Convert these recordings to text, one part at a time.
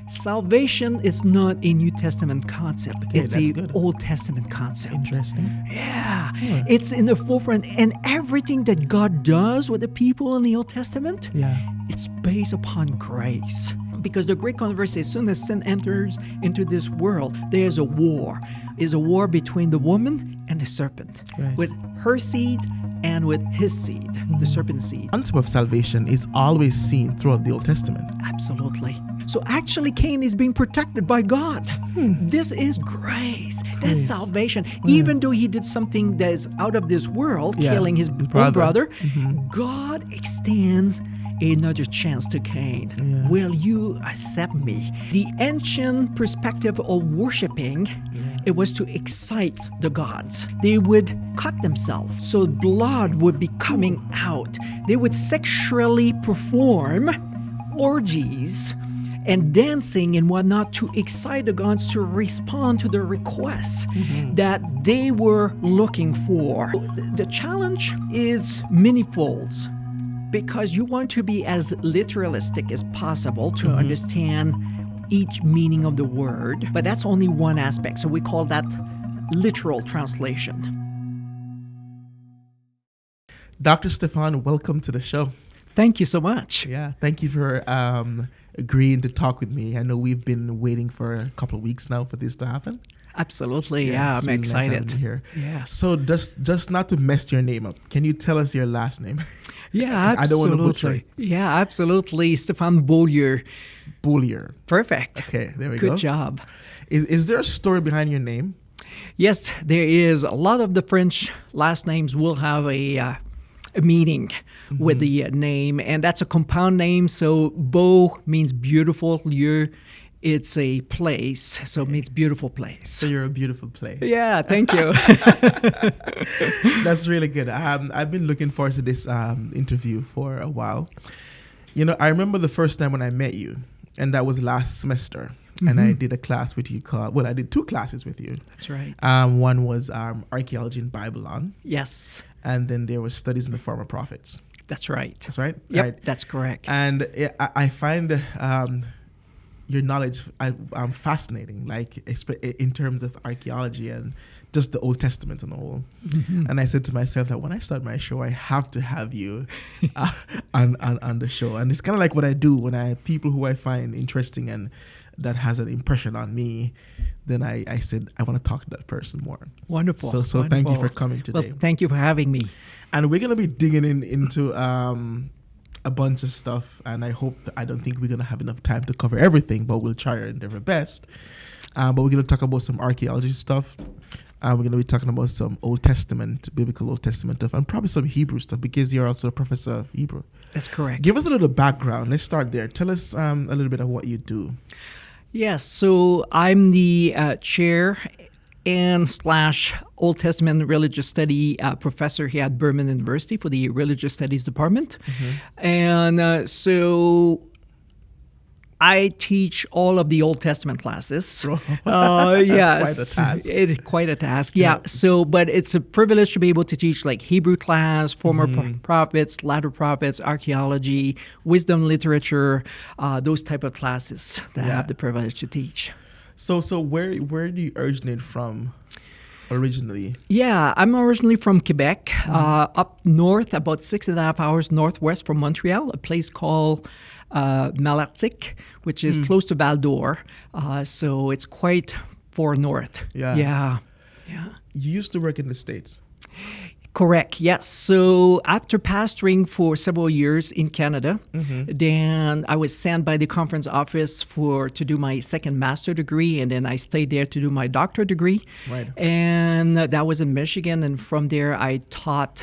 Salvation is not a New Testament concept. Okay, It's that's a good. Old Testament concept. Interesting. Yeah. Yeah. It's in the forefront. And everything that God does with the people in the Old Testament, Yeah. it's based upon grace. Because the great controversy, as soon as sin enters into this world, there's a war. It's a war between the woman and the serpent. Right. With her seed and with his seed, the serpent's seed. The concept of salvation is always seen throughout the Old Testament. Absolutely. So actually, Cain is being protected by God. This is grace. That's Grace. salvation. Even though he did something that is out of this world, Yeah, killing his his own brother. brother, God extends another chance to Cain. Yeah. Will you accept me? The ancient perspective of worshiping, it was to excite the gods. They would cut themselves, so blood would be coming out. They would sexually perform orgies and dancing and whatnot to excite the gods to respond to the requests that they were looking for. The challenge is many-folds because you want to be as literalistic as possible to understand each meaning of the word, but that's only one aspect, so we call that literal translation. Dr. Stephane, welcome to the show. Thank you so much. Yeah, thank you for agreeing to talk with me. I know we've been waiting for a couple of weeks now for this to happen. Absolutely, yeah, it's I'm really nice having excited. you here. Yes. So just not to mess your name up, can you tell us your last name? Yeah, I don't want to butcher absolutely. it. Yeah, absolutely. Stephane Beaulieu. Beaulieu. Perfect. Okay, there we go. Good job. Is there a story behind your name? Yes, there is. A lot of the French last names will have a meaning with the name, and that's a compound name. So Beau means beautiful. Lieu, it's a place, so it means beautiful place. So you're a beautiful place. Yeah, thank you. That's really good. I've been looking forward to this interview for a while. You know, I remember the first time when I met you, and that was last semester. And I did a class with you I did 2 classes with you. That's right. One was archaeology in Babylon, Yes, and then there was studies in the former prophets. that's right. That's right? Yep, Right. that's correct. And I find your knowledge fascinating, like in terms of archaeology and just the Old Testament and all. And I said to myself that when I start my show, I have to have you on the show. And it's kind of like what I do when I have people who I find interesting and that has an impression on me. Then I said, I want to talk to that person more. Wonderful. So thank you for coming today. Well, thank you for having me. And we're going to be digging into a bunch of stuff, and I don't think we're going to have enough time to cover everything, but we'll try our endeavor best. But we're going to talk about some archaeology stuff. We're going to be talking about some Old Testament, biblical Old Testament stuff, and probably some Hebrew stuff, because you're also a professor of Hebrew. That's correct. Give us a little background. Let's start there. Tell us a little bit of what you do. Yes, so I'm the chair and / Old Testament religious study professor here at Berman University for the religious studies department. And so I teach all of the Old Testament classes. Yes, quite a task. It is quite a task. Yeah. So, but it's a privilege to be able to teach like Hebrew class, former prophets, latter prophets, archaeology, wisdom literature, those type of classes that I have the privilege to teach. So where do you originate from originally? Yeah, I'm originally from Quebec, up north, about 6.5 hours northwest from Montreal, a place called Malartic, which is close to Val d'Or. So it's quite far north. Yeah. Yeah. You used to work in the States. Correct, yes. So after pastoring for several years in Canada, then I was sent by the conference office to do my second master degree, and then I stayed there to do my doctorate degree. Right. And that was in Michigan, and from there I taught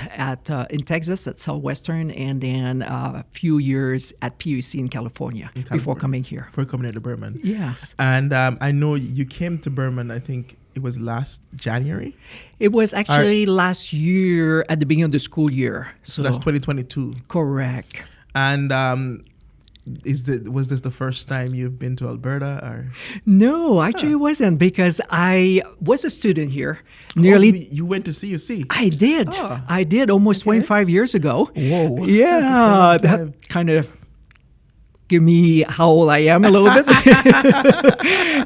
in Texas at Southwestern, and then a few years at PUC in California before coming here. Before coming here to Berman. Yes. And I know you came to Berman, I think it was last January? It was actually last year at the beginning of the school year. So that's 2022. Correct. And was this the first time you've been to Alberta? Or? No, actually it wasn't, because I was a student here. Nearly. You went to CUC? I did. Oh. I did almost 25 years ago. Whoa. Yeah, that kind of asking me how old I am a little bit.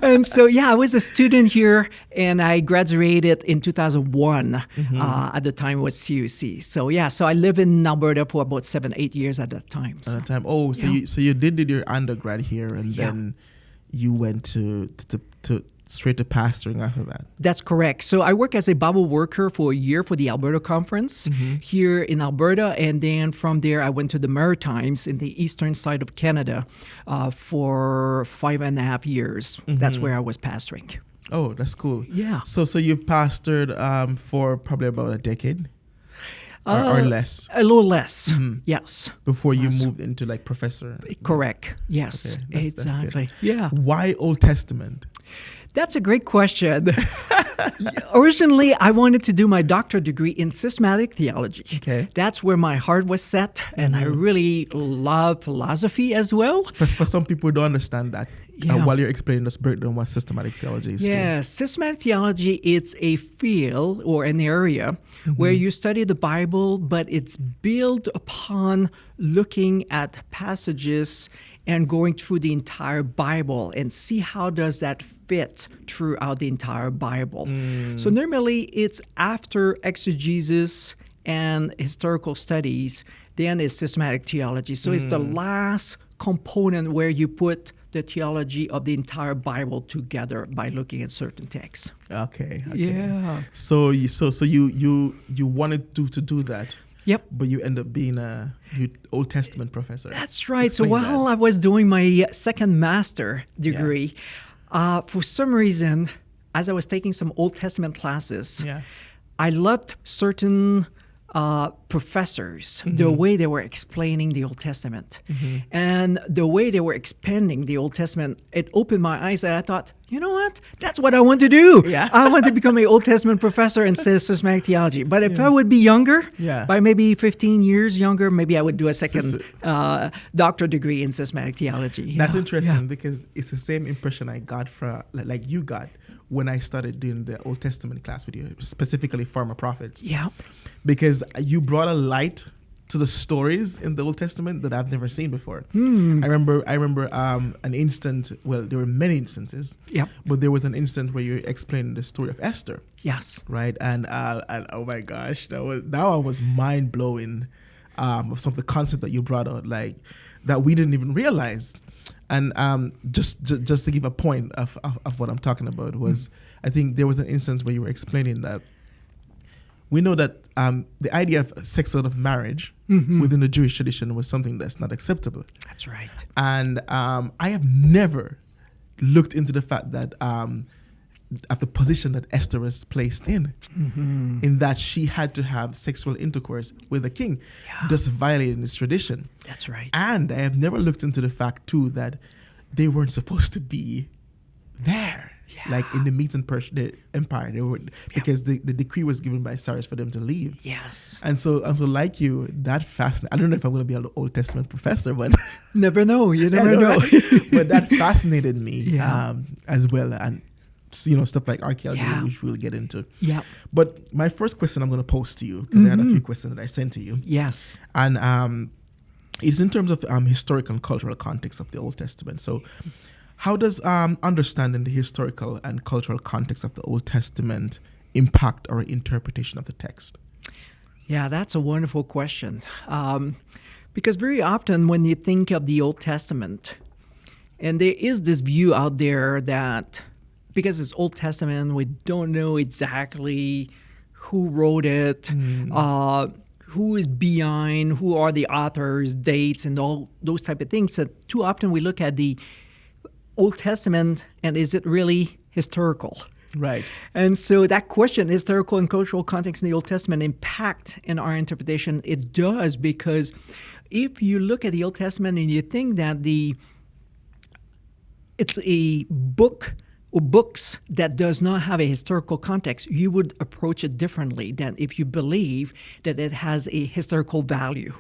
And so, yeah, I was a student here, and I graduated in 2001. At the time, it was CUC. So, yeah, so I lived in Alberta for about 7-8 years at that time. So. At that time. Oh, so you did your undergrad here, and then you went to straight to pastoring after that. That's correct. So I worked as a Bible worker for a year for the Alberta Conference here in Alberta. And then from there, I went to the Maritimes in the eastern side of Canada for 5.5 years. That's where I was pastoring. Oh, that's cool. Yeah. So you've pastored for probably about a decade? Or less? A little less, yes. Before you moved into like professor? Correct, yes, okay, exactly. That's yeah. Why Old Testament? That's a great question. Originally, I wanted to do my doctorate degree in systematic theology. Okay. That's where my heart was set, and I really love philosophy as well. For some people who don't understand that, while you're explaining this breakdown what systematic theology is. Yeah, systematic theology, it's a field or an area where you study the Bible, but it's built upon looking at passages and going through the entire Bible and see how does that fit throughout the entire Bible. So normally it's after exegesis and historical studies, then it's systematic theology. So it's the last component where you put the theology of the entire Bible together by looking at certain texts. Okay. Yeah. So you wanted to do that. Yep. But you end up being a Old Testament professor. That's right. Explain so while I was doing my second master degree, for some reason, as I was taking some Old Testament classes, I loved certain professors, the way they were explaining the Old Testament. And the way they were expanding the Old Testament, it opened my eyes, and I thought, you know what? That's what I want to do. Yeah. I want to become an Old Testament professor and say systematic theology. But if I would be younger, by maybe 15 years younger, maybe I would do a second doctorate degree in systematic theology. That's interesting because it's the same impression I got from, like you got, when I started doing the Old Testament class with you, specifically former prophets. Yeah. Because you brought a light to the stories in the Old Testament that I've never seen before. I remember an instant, well, there were many instances, but there was an instant where you explained the story of Esther. Yes. Right? And oh my gosh, that one was mind-blowing of some of the concept that you brought out, like, that we didn't even realize. And just to give a point of what I'm talking about was, I think there was an instance where you were explaining that we know that the idea of sex out of marriage within the Jewish tradition was something that's not acceptable. That's right. And I have never looked into the fact that of the position that Esther was placed in that she had to have sexual intercourse with the king, just violating his tradition. That's right. And I have never looked into the fact, too, that they weren't supposed to be there. Like in the Medes and the empire, they were, because the decree was given by Cyrus for them to leave. Yes. And so like you, that fascinating. I don't know if I'm going to be an Old Testament professor, but never know. You never know. But that fascinated me as well, and stuff like archaeology, which we'll get into. Yeah. But my first question I'm going to pose to you, because I had a few questions that I sent to you. Yes. And it's in terms of historical and cultural context of the Old Testament. So, how does understanding the historical and cultural context of the Old Testament impact our interpretation of the text? Yeah, that's a wonderful question. Because very often when you think of the Old Testament, and there is this view out there that because it's Old Testament, we don't know exactly who wrote it, who is behind, who are the authors, dates, and all those type of things. That too often we look at the Old Testament, and is it really historical? Right. And so that question, historical and cultural context in the Old Testament, impact in our interpretation. It does, because if you look at the Old Testament and you think that it's a book or books that does not have a historical context, you would approach it differently than if you believe that it has a historical value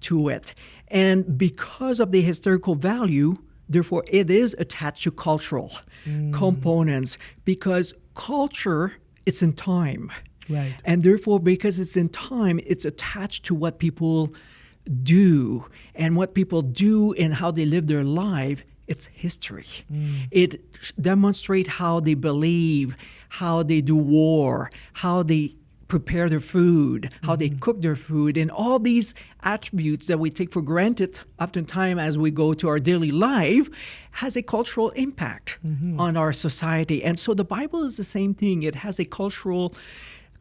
to it. And because of the historical value, therefore, it is attached to cultural components, because culture, it's in time. Right. And therefore, because it's in time, it's attached to what people do and what people do and how they live their life, it's history. It demonstrates how they believe, how they do war, how they prepare their food, how they cook their food, and all these attributes that we take for granted oftentimes as we go to our daily life has a cultural impact on our society. And so the Bible is the same thing. It has a cultural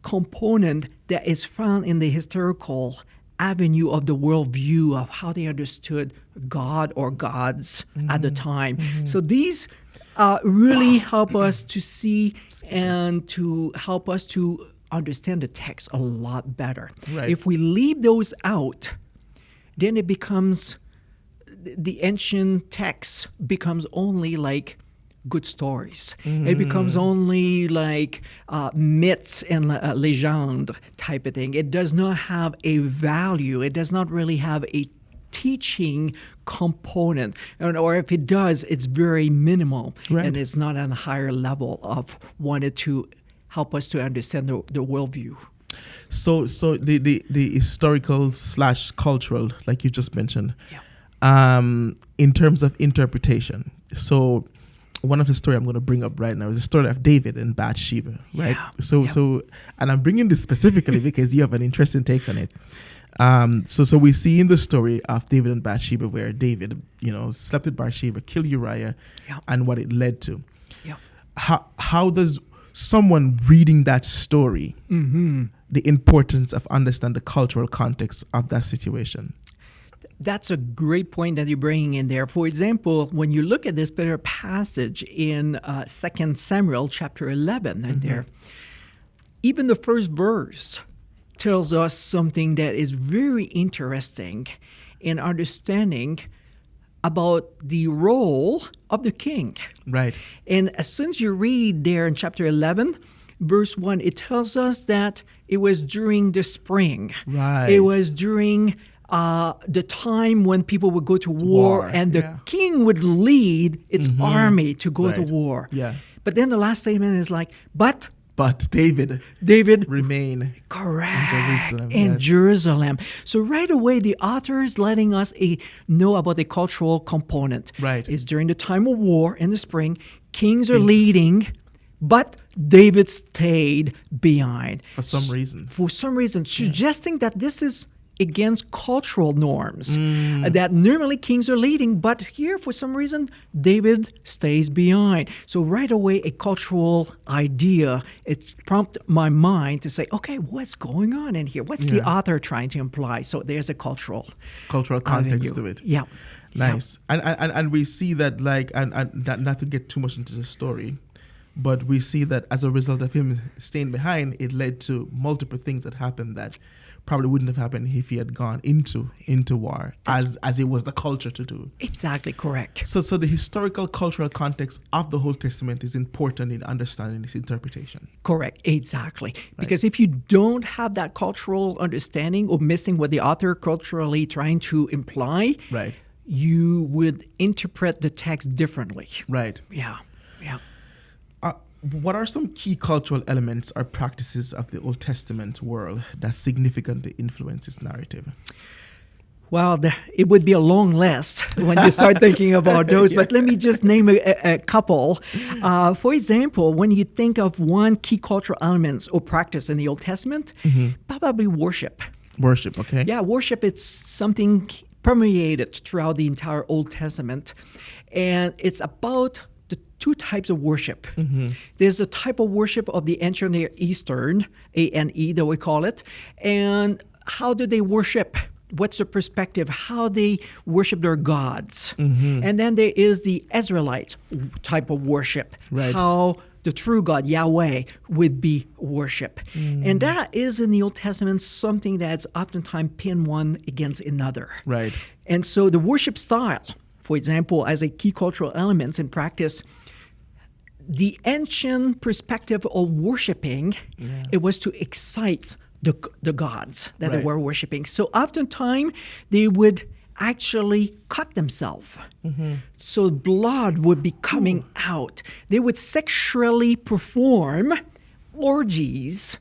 component that is found in the historical avenue of the worldview of how they understood God or gods at the time. So these really help us to see and to help us to understand the text a lot better. Right. If we leave those out, then it becomes, the ancient text becomes only like good stories. It becomes only like myths and legend type of thing. It does not have a value. It does not really have a teaching component. Or if it does, it's very minimal. Right. And it's not on a higher level of wanted to help us to understand the worldview. So the historical / cultural, like you just mentioned, in terms of interpretation. So one of the story I'm going to bring up right now is the story of David and Bathsheba, right? So and I'm bringing this specifically because you have an interesting take on it. So we see in the story of David and Bathsheba where David, slept with Bathsheba, killed Uriah, and what it led to. How does someone reading that story, the importance of understand the cultural context of that situation? That's a great point that you're bringing in there. For example, when you look at this particular passage in 2 Samuel chapter 11, and there, even the first verse tells us something that is very interesting in understanding about the role of the king. Right. And as soon as you read there in chapter 11, verse 1, it tells us that it was during the spring. Right. It was during the time when people would go to war and the king would lead its army to go to war. Yeah. But then the last statement is like, but David remain correct in Jerusalem. So right away, the author is letting us know about the cultural component. Right. It's during the time of war in the spring. Kings are leading, but David stayed behind. For some reason, suggesting that this is against cultural norms, that normally kings are leading, but here for some reason David stays behind. So right away a cultural idea, it prompted my mind to say, okay, what's going on in here? What's the author trying to imply? So there's a cultural context to it. Yeah. Nice. And we see that, like, and not to get too much into the story, but we see that as a result of him staying behind, it led to multiple things that happened that probably wouldn't have happened if he had gone into war, as it was the culture to do. Exactly correct. So the historical cultural context of the Old Testament is important in understanding this interpretation. Correct, exactly. Right. Because if you don't have that cultural understanding or missing what the author culturally trying to imply, right, you would interpret the text differently. Right. Yeah. What are some key cultural elements or practices of the Old Testament world that significantly influence this narrative? Well, it would be a long list when you start thinking about those, but let me just name a couple. For example, when you think of one key cultural element or practice in the Old Testament, probably worship. Worship, okay. Yeah, worship, it's something permeated throughout the entire Old Testament, and it's about the two types of worship. There's the type of worship of the ancient Near Eastern, ANE that we call it, and how do they worship? What's the perspective? How they worship their gods. And then there is the Israelite type of worship, right, how the true God, Yahweh, would be worship. And that is in the Old Testament something that's oftentimes pinned one against another. Right. And so the worship style, for example, as a key cultural element in practice, the ancient perspective of worshiping, it was to excite the gods that they were worshiping. So oftentimes they would actually cut themselves. So blood would be coming out. They would sexually perform orgies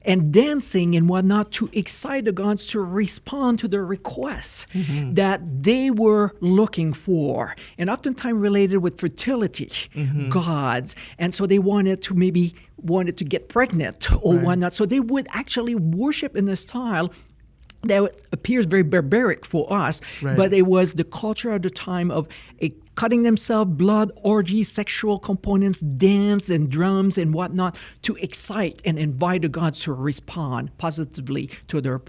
and dancing and whatnot to excite the gods to respond to the requests that they were looking for, and oftentimes related with fertility gods. And so they wanted to get pregnant or whatnot. So they would actually worship in a style that appears very barbaric for us, but it was the culture at the time of cutting themselves, blood, orgies, sexual components, dance and drums and whatnot to excite and invite the gods to respond positively to their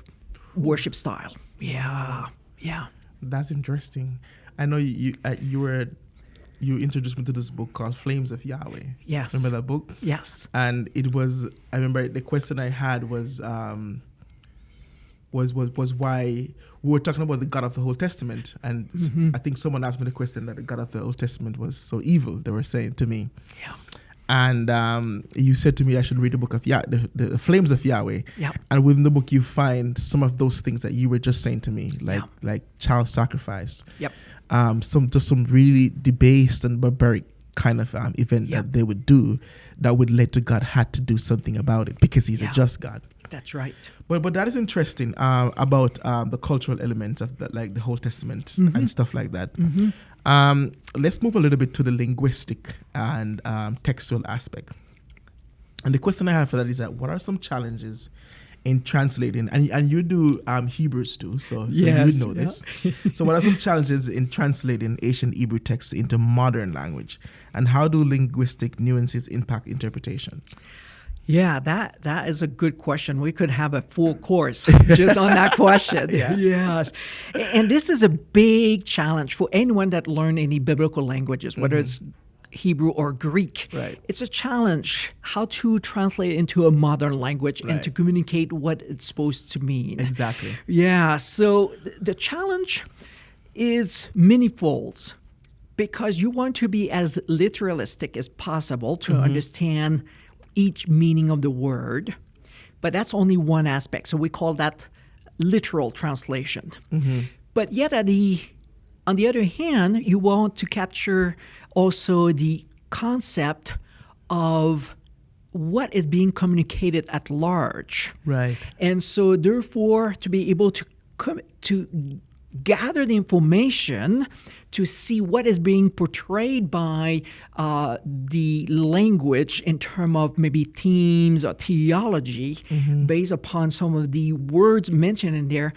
worship style. Yeah. That's interesting. I know you introduced me to this book called Flames of Yahweh. Yes. Remember that book? Yes. And I remember the question I had was why we were talking about the God of the Old Testament, and I think someone asked me the question that the God of the Old Testament was so evil. They were saying to me, and you said to me I should read the book of the Flames of Yahweh. And within the book you find some of those things that you were just saying to me, like child sacrifice. Some really debased and barbaric kind of event that they would do that would lead to God had to do something about it because he's a just God. That's right. But that is interesting about the cultural elements of the Old Testament and stuff like that. Let's move a little bit to the linguistic and textual aspect. And the question I have for that is that what are some challenges in translating? And you do Hebrews too, so you know this. So what are some challenges in translating ancient Hebrew texts into modern language? And how do linguistic nuances impact interpretation? Yeah, that is a good question. We could have a full course just on that question. Yes. And this is a big challenge for anyone that learn any biblical languages, whether it's Hebrew or Greek. It's a challenge how to translate it into a modern language and to communicate what it's supposed to mean. Exactly. Yeah, so the challenge is many-folds because you want to be as literalistic as possible to understand each meaning of the word, but that's only one aspect. So we call that literal translation. But yet on the other hand, you want to capture also the concept of what is being communicated at large. And so therefore, to be able to gather the information to see what is being portrayed by the language in terms of maybe themes or theology based upon some of the words mentioned in there,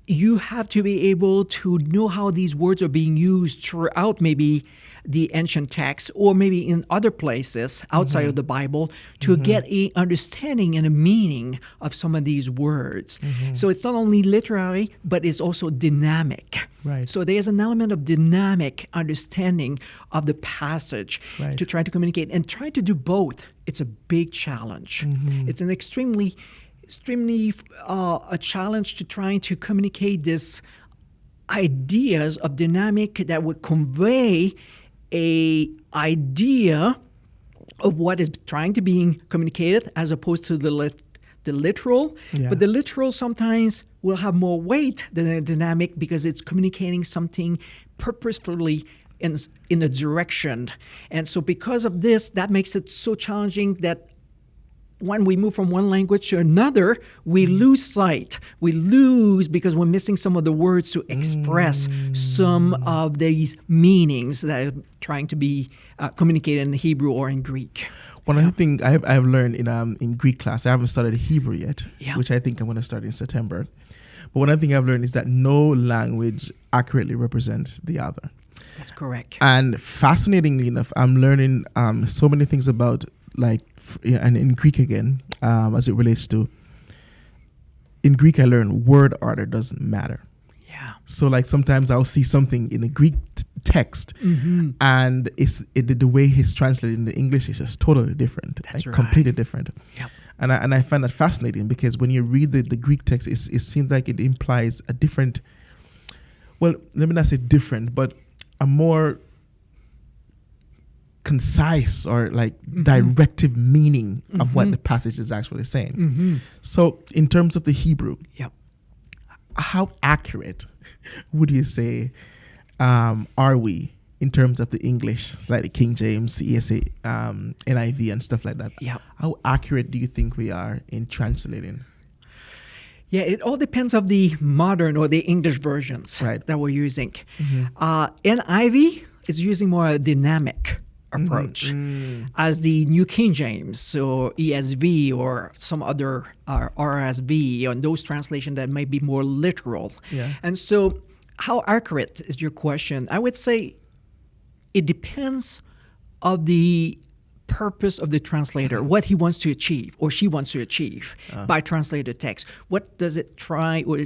you have to be able to know how these words are being used throughout maybe the ancient text or maybe in other places outside of the Bible to get a understanding and a meaning of some of these words. So it's not only literary, but it's also dynamic. So there's an element of dynamic understanding of the passage to try to communicate, and try to do both. It's a big challenge. It's an extremely a challenge to trying to communicate this ideas of dynamic that would convey a idea of what is trying to be communicated as opposed to the literal. But the literal sometimes will have more weight than the dynamic because it's communicating something purposefully in a direction. And so because of this, that makes it so challenging that when we move from one language to another, we lose sight. We lose because we're missing some of the words to express some of these meanings that are trying to be communicated in Hebrew or in Greek. One other thing I've learned in Greek class, I haven't studied Hebrew yet, which I think I'm going to start in September. But one other thing I've learned is that no language accurately represents the other. That's correct. And fascinatingly enough, I'm learning so many things about and in Greek again, as it relates to, in Greek I learned word order doesn't matter. So sometimes I'll see something in a Greek text and the way it's translated into English is just totally different. That's right. Completely different. And I find that fascinating because when you read the Greek text, it seems like it implies a different, well, let me not say different, but a more concise or directive meaning of what the passage is actually saying. So in terms of the Hebrew, how accurate would you say are we in terms of the English, like the King James, ESA, NIV, and stuff like that. Yeah. How accurate do you think we are in translating? Yeah, it all depends of the modern or the English versions Right. that we're using. NIV is using more a dynamic approach as the New King James or ESV or some other RSV and those translations that may be more literal. Yeah. And so how accurate is your question? I would say it depends of the purpose of the translator, what he wants to achieve or she wants to achieve by translated text. What does it try or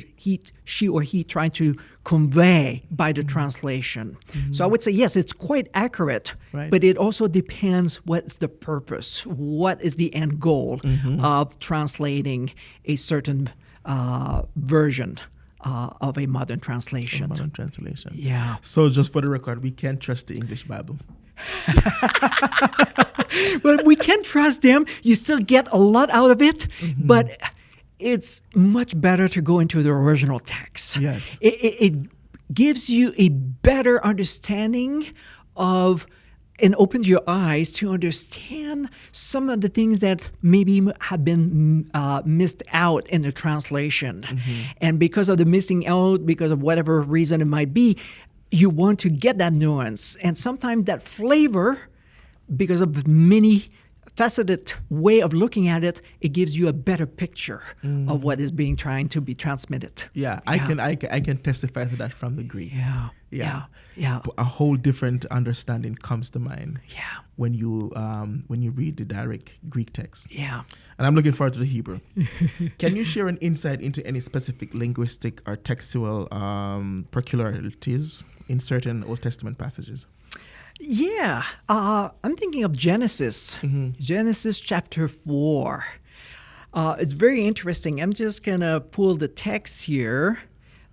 she or he trying to convey by the translation? So I would say, yes, it's quite accurate, Right. but it also depends what's the purpose, what is the end goal of translating a certain version of a modern translation. Modern translation. Yeah. So just for the record, we can't trust the English Bible. But we can trust them. You still get a lot out of it, but it's much better to go into the original text. Yes. It gives you a better understanding of and opens your eyes to understand some of the things that maybe have been missed out in the translation. And because of the missing out, because of whatever reason it might be, you want to get that nuance. And sometimes that flavor, because of many faceted way of looking at it, it gives you a better picture of what is being trying to be transmitted. Yeah, I can testify to that from the Greek. Yeah. A whole different understanding comes to mind. Yeah. When you read the direct Greek text. Yeah. And I'm looking forward to the Hebrew. Can you share an insight into any specific linguistic or textual peculiarities in certain Old Testament passages? Yeah. I'm thinking of Genesis. Genesis chapter 4. It's very interesting. I'm just going to pull the text here.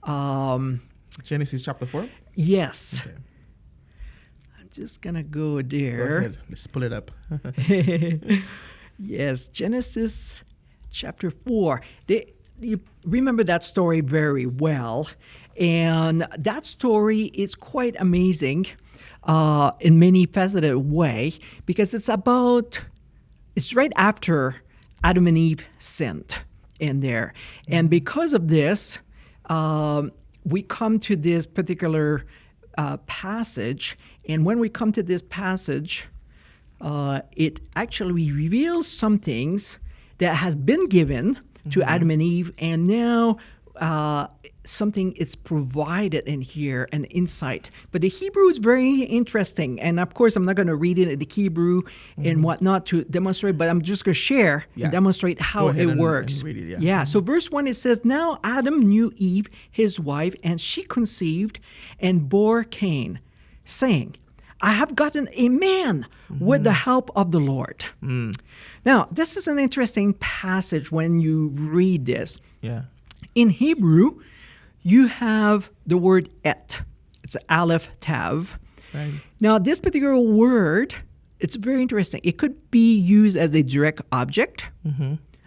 Genesis chapter 4? Yes. Okay. I'm just going to go Go there. ahead. Let's pull it up. Yes, Genesis chapter 4. You remember that story very well. And that story is quite amazing in many faceted way because it's right after Adam and Eve sinned in there. And because of this, we come to this particular passage. And when we come to this passage, it actually reveals some things that has been given to Adam and Eve, and now something is provided in here, an insight. But the Hebrew is very interesting, and of course I'm not going to read it in the Hebrew and whatnot to demonstrate, but I'm just going to share and demonstrate how it works. And read it, So verse 1, it says, "Now Adam knew Eve, his wife, and she conceived and bore Cain, saying, I have gotten a man with the help of the Lord." Now, this is an interesting passage when you read this. Yeah. In Hebrew, you have the word et. It's aleph tav. Right. Now, this particular word, it's very interesting. It could be used as a direct object.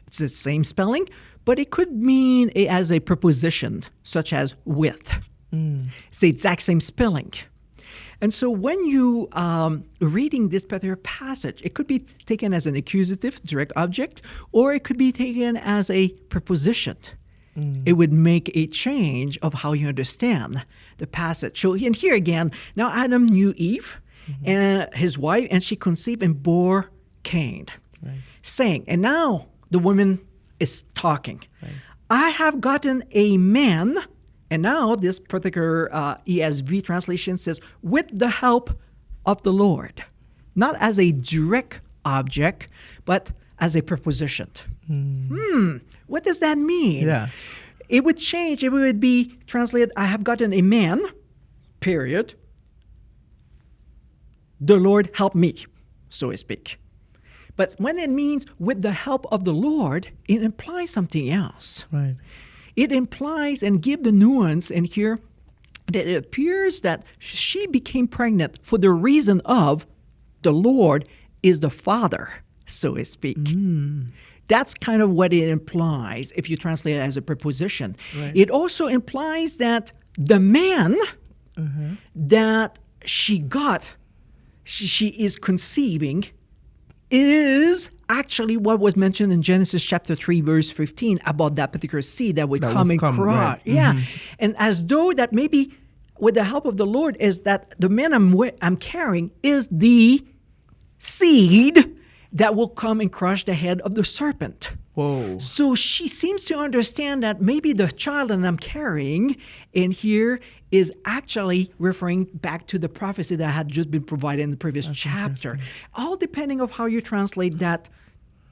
It's the same spelling, but it could mean as a preposition, such as with. It's the exact same spelling. And so when you reading this particular passage, it could be taken as an accusative, direct object, or it could be taken as a preposition. It would make a change of how you understand the passage. So and here again, now Adam knew Eve and his wife, and she conceived and bore Cain, saying, and now the woman is talking, I have gotten a man. And now this particular ESV translation says, with the help of the Lord. Not as a direct object, but as a preposition. What does that mean? Yeah. It would change. It would be translated, I have gotten a man, period. The Lord help me, so to speak. But when it means with the help of the Lord, it implies something else. Right. It implies and give the nuance in here that it appears that she became pregnant for the reason of the Lord is the father, so to speak. That's kind of what it implies if you translate it as a preposition. Right. It also implies that the man that she is conceiving is actually what was mentioned in Genesis chapter 3, verse 15 about that particular seed that would come and crush. Right. Yeah. And as though that maybe with the help of the Lord is that the man I'm carrying is the seed that will come and crush the head of the serpent. Whoa. So she seems to understand that maybe the child that I'm carrying in here is actually referring back to the prophecy that had just been provided in the previous chapter. All depending of how you translate that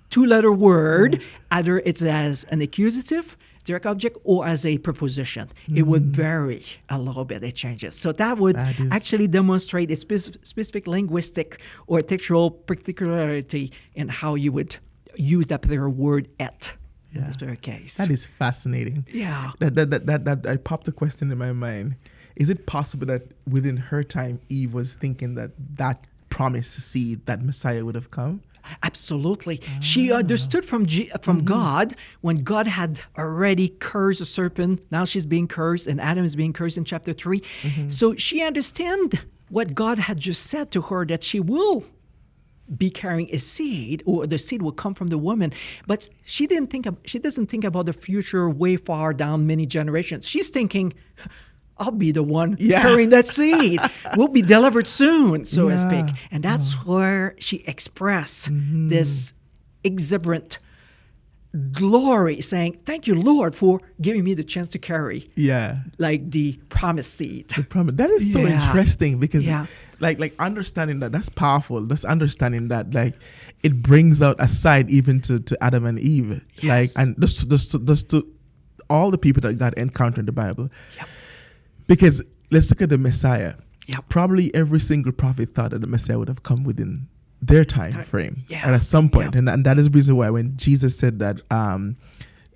two-letter word, either it's as an accusative, direct object, or as a preposition. It would vary a little bit. It changes. So that would actually demonstrate a specific linguistic or textual particularity in how you would use that particular word "et" in this particular case. That is fascinating. Yeah. That popped a question in my mind. Is it possible that within her time, Eve was thinking that promised seed, that Messiah would have come? Absolutely. She understood from God when God had already cursed the serpent. Now she's being cursed and Adam is being cursed in chapter 3. So she understands what God had just said to her, that she will be carrying a seed, or the seed will come from the woman. But she doesn't think about the future way far down many generations. She's thinking, I'll be the one carrying that seed. We'll be delivered soon, so to speak. And that's where she expressed this exuberant glory, saying, thank you, Lord, for giving me the chance to carry like the promised seed. That is so interesting, because like understanding that's powerful. That's understanding that like it brings out a side even to Adam and Eve. Like, and just to all the people that God encountered in the Bible. Because let's look at the Messiah. Probably every single prophet thought that the Messiah would have come within their time frame and at some point. And that is the reason why when Jesus said that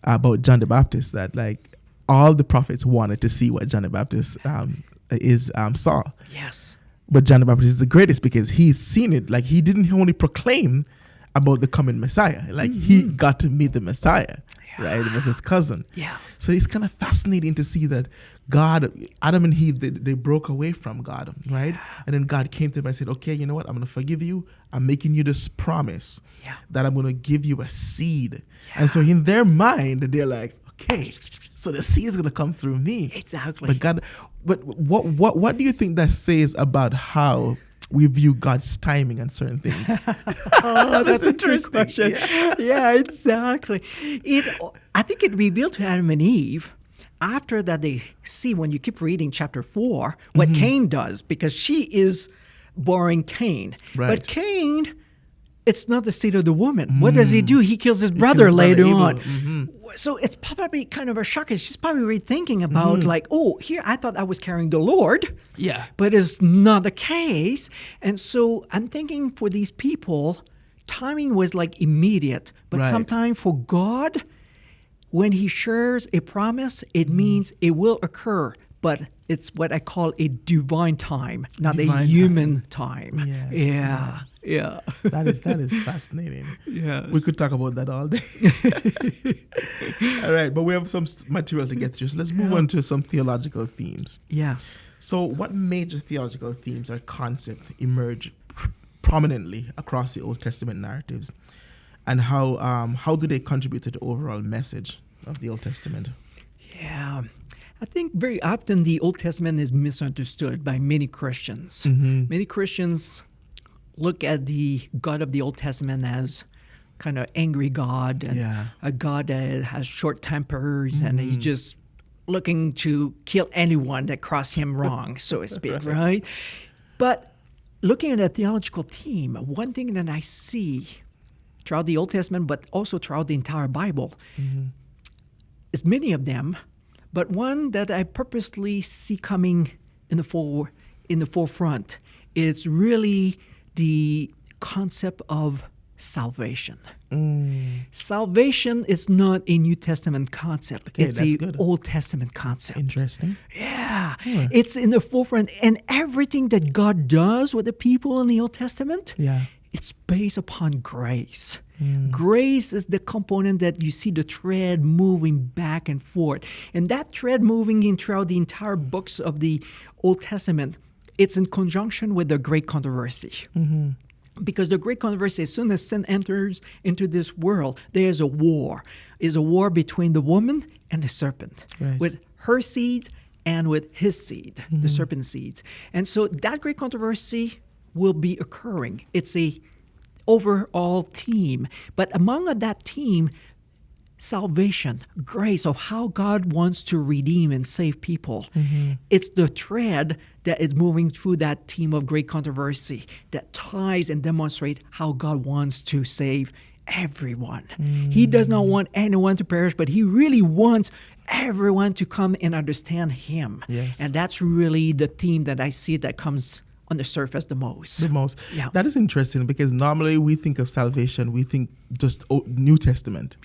about John the Baptist, that like all the prophets wanted to see what John the Baptist saw. Yes. But John the Baptist is the greatest because he's seen it. Like, he didn't only proclaim about the coming Messiah. Like, he got to meet the Messiah. Right? It was his cousin. So it's kind of fascinating to see that God, Adam and Eve, they broke away from God, right? And then God came to them and said, okay, you know what? I'm going to forgive you. I'm making you this promise that I'm going to give you a seed. And so in their mind, they're like, okay, so the seed is going to come through me. Exactly. But God, what do you think that says about how we view God's timing on certain things? That's an interesting question. Yeah, exactly. I think it revealed to Adam and Eve after that they see, when you keep reading chapter 4, what Cain does, because she is borrowing Cain. Right. But Cain, it's not the seed of the woman. What does he do? He kills his brother later on. So it's probably kind of a shock. She's probably rethinking about like, oh, here I thought I was carrying the Lord. But it's not the case. And so I'm thinking for these people, timing was like immediate. But sometimes for God, when he shares a promise, it means it will occur. But it's what I call a divine time, not a human time. Yeah. That is fascinating. Yes. We could talk about that all day. All right, but we have some material to get through. So let's move on to some theological themes. Yes. So what major theological themes or concepts emerge prominently across the Old Testament narratives? And how do they contribute to the overall message of the Old Testament? Yeah. I think very often the Old Testament is misunderstood by many Christians. Many Christians look at the God of the Old Testament as kind of angry God, and a God that has short tempers, and he's just looking to kill anyone that cross him wrong, so to speak, right? But looking at the theological theme, one thing that I see throughout the Old Testament, but also throughout the entire Bible, is many of them, but one that I purposely see coming in the forefront is really the concept of salvation. Salvation is not a New Testament concept. Okay, it's an Old Testament concept. Interesting. Yeah. It's in the forefront. And everything that God does with the people in the Old Testament, it's based upon grace. Grace is the component that you see the thread moving back and forth. And that thread moving in throughout the entire books of the Old Testament it's in conjunction with the great controversy. Because the great controversy, as soon as sin enters into this world, there's a war. It's a war between the woman and the serpent, with her seed and with his seed, the serpent's seed. And so that great controversy will be occurring. It's a overall theme. But among that theme, salvation, grace, of how God wants to redeem and save people. It's the thread that is moving through that theme of great controversy that ties and demonstrates how God wants to save everyone. He does not want anyone to perish, but he really wants everyone to come and understand him. And that's really the theme that I see that comes on the surface the most. Yeah. That is interesting because normally we think of salvation, we think just New Testament.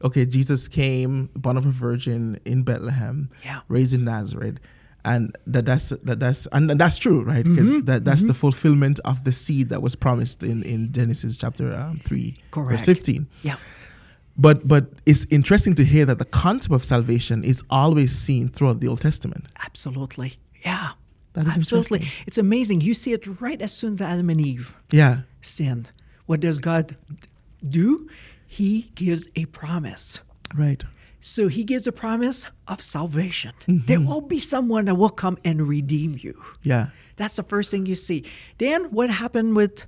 Okay, Jesus came, born of a virgin in Bethlehem, raised in Nazareth. And that's true, right? Because that's the fulfillment of the seed that was promised in Genesis chapter 3, verse 15. But it's interesting to hear that the concept of salvation is always seen throughout the Old Testament. Absolutely. Yeah. That is absolutely. It's amazing. You see it right as soon as Adam and Eve sinned. What does God do? He gives a promise. Right. So he gives a promise of salvation. There will be someone that will come and redeem you. That's the first thing you see. Then what happened with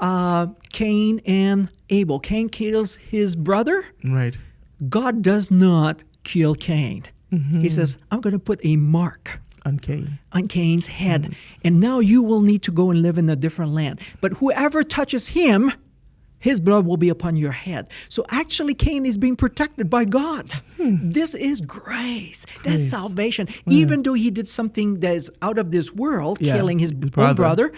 Cain and Abel? Cain kills his brother. Right. God does not kill Cain. He says, I'm going to put a mark on Cain's head. And now you will need to go and live in a different land. But whoever touches him, his blood will be upon your head. So actually, Cain is being protected by God. This is grace. That's salvation. Even though he did something that is out of this world, killing his own brother,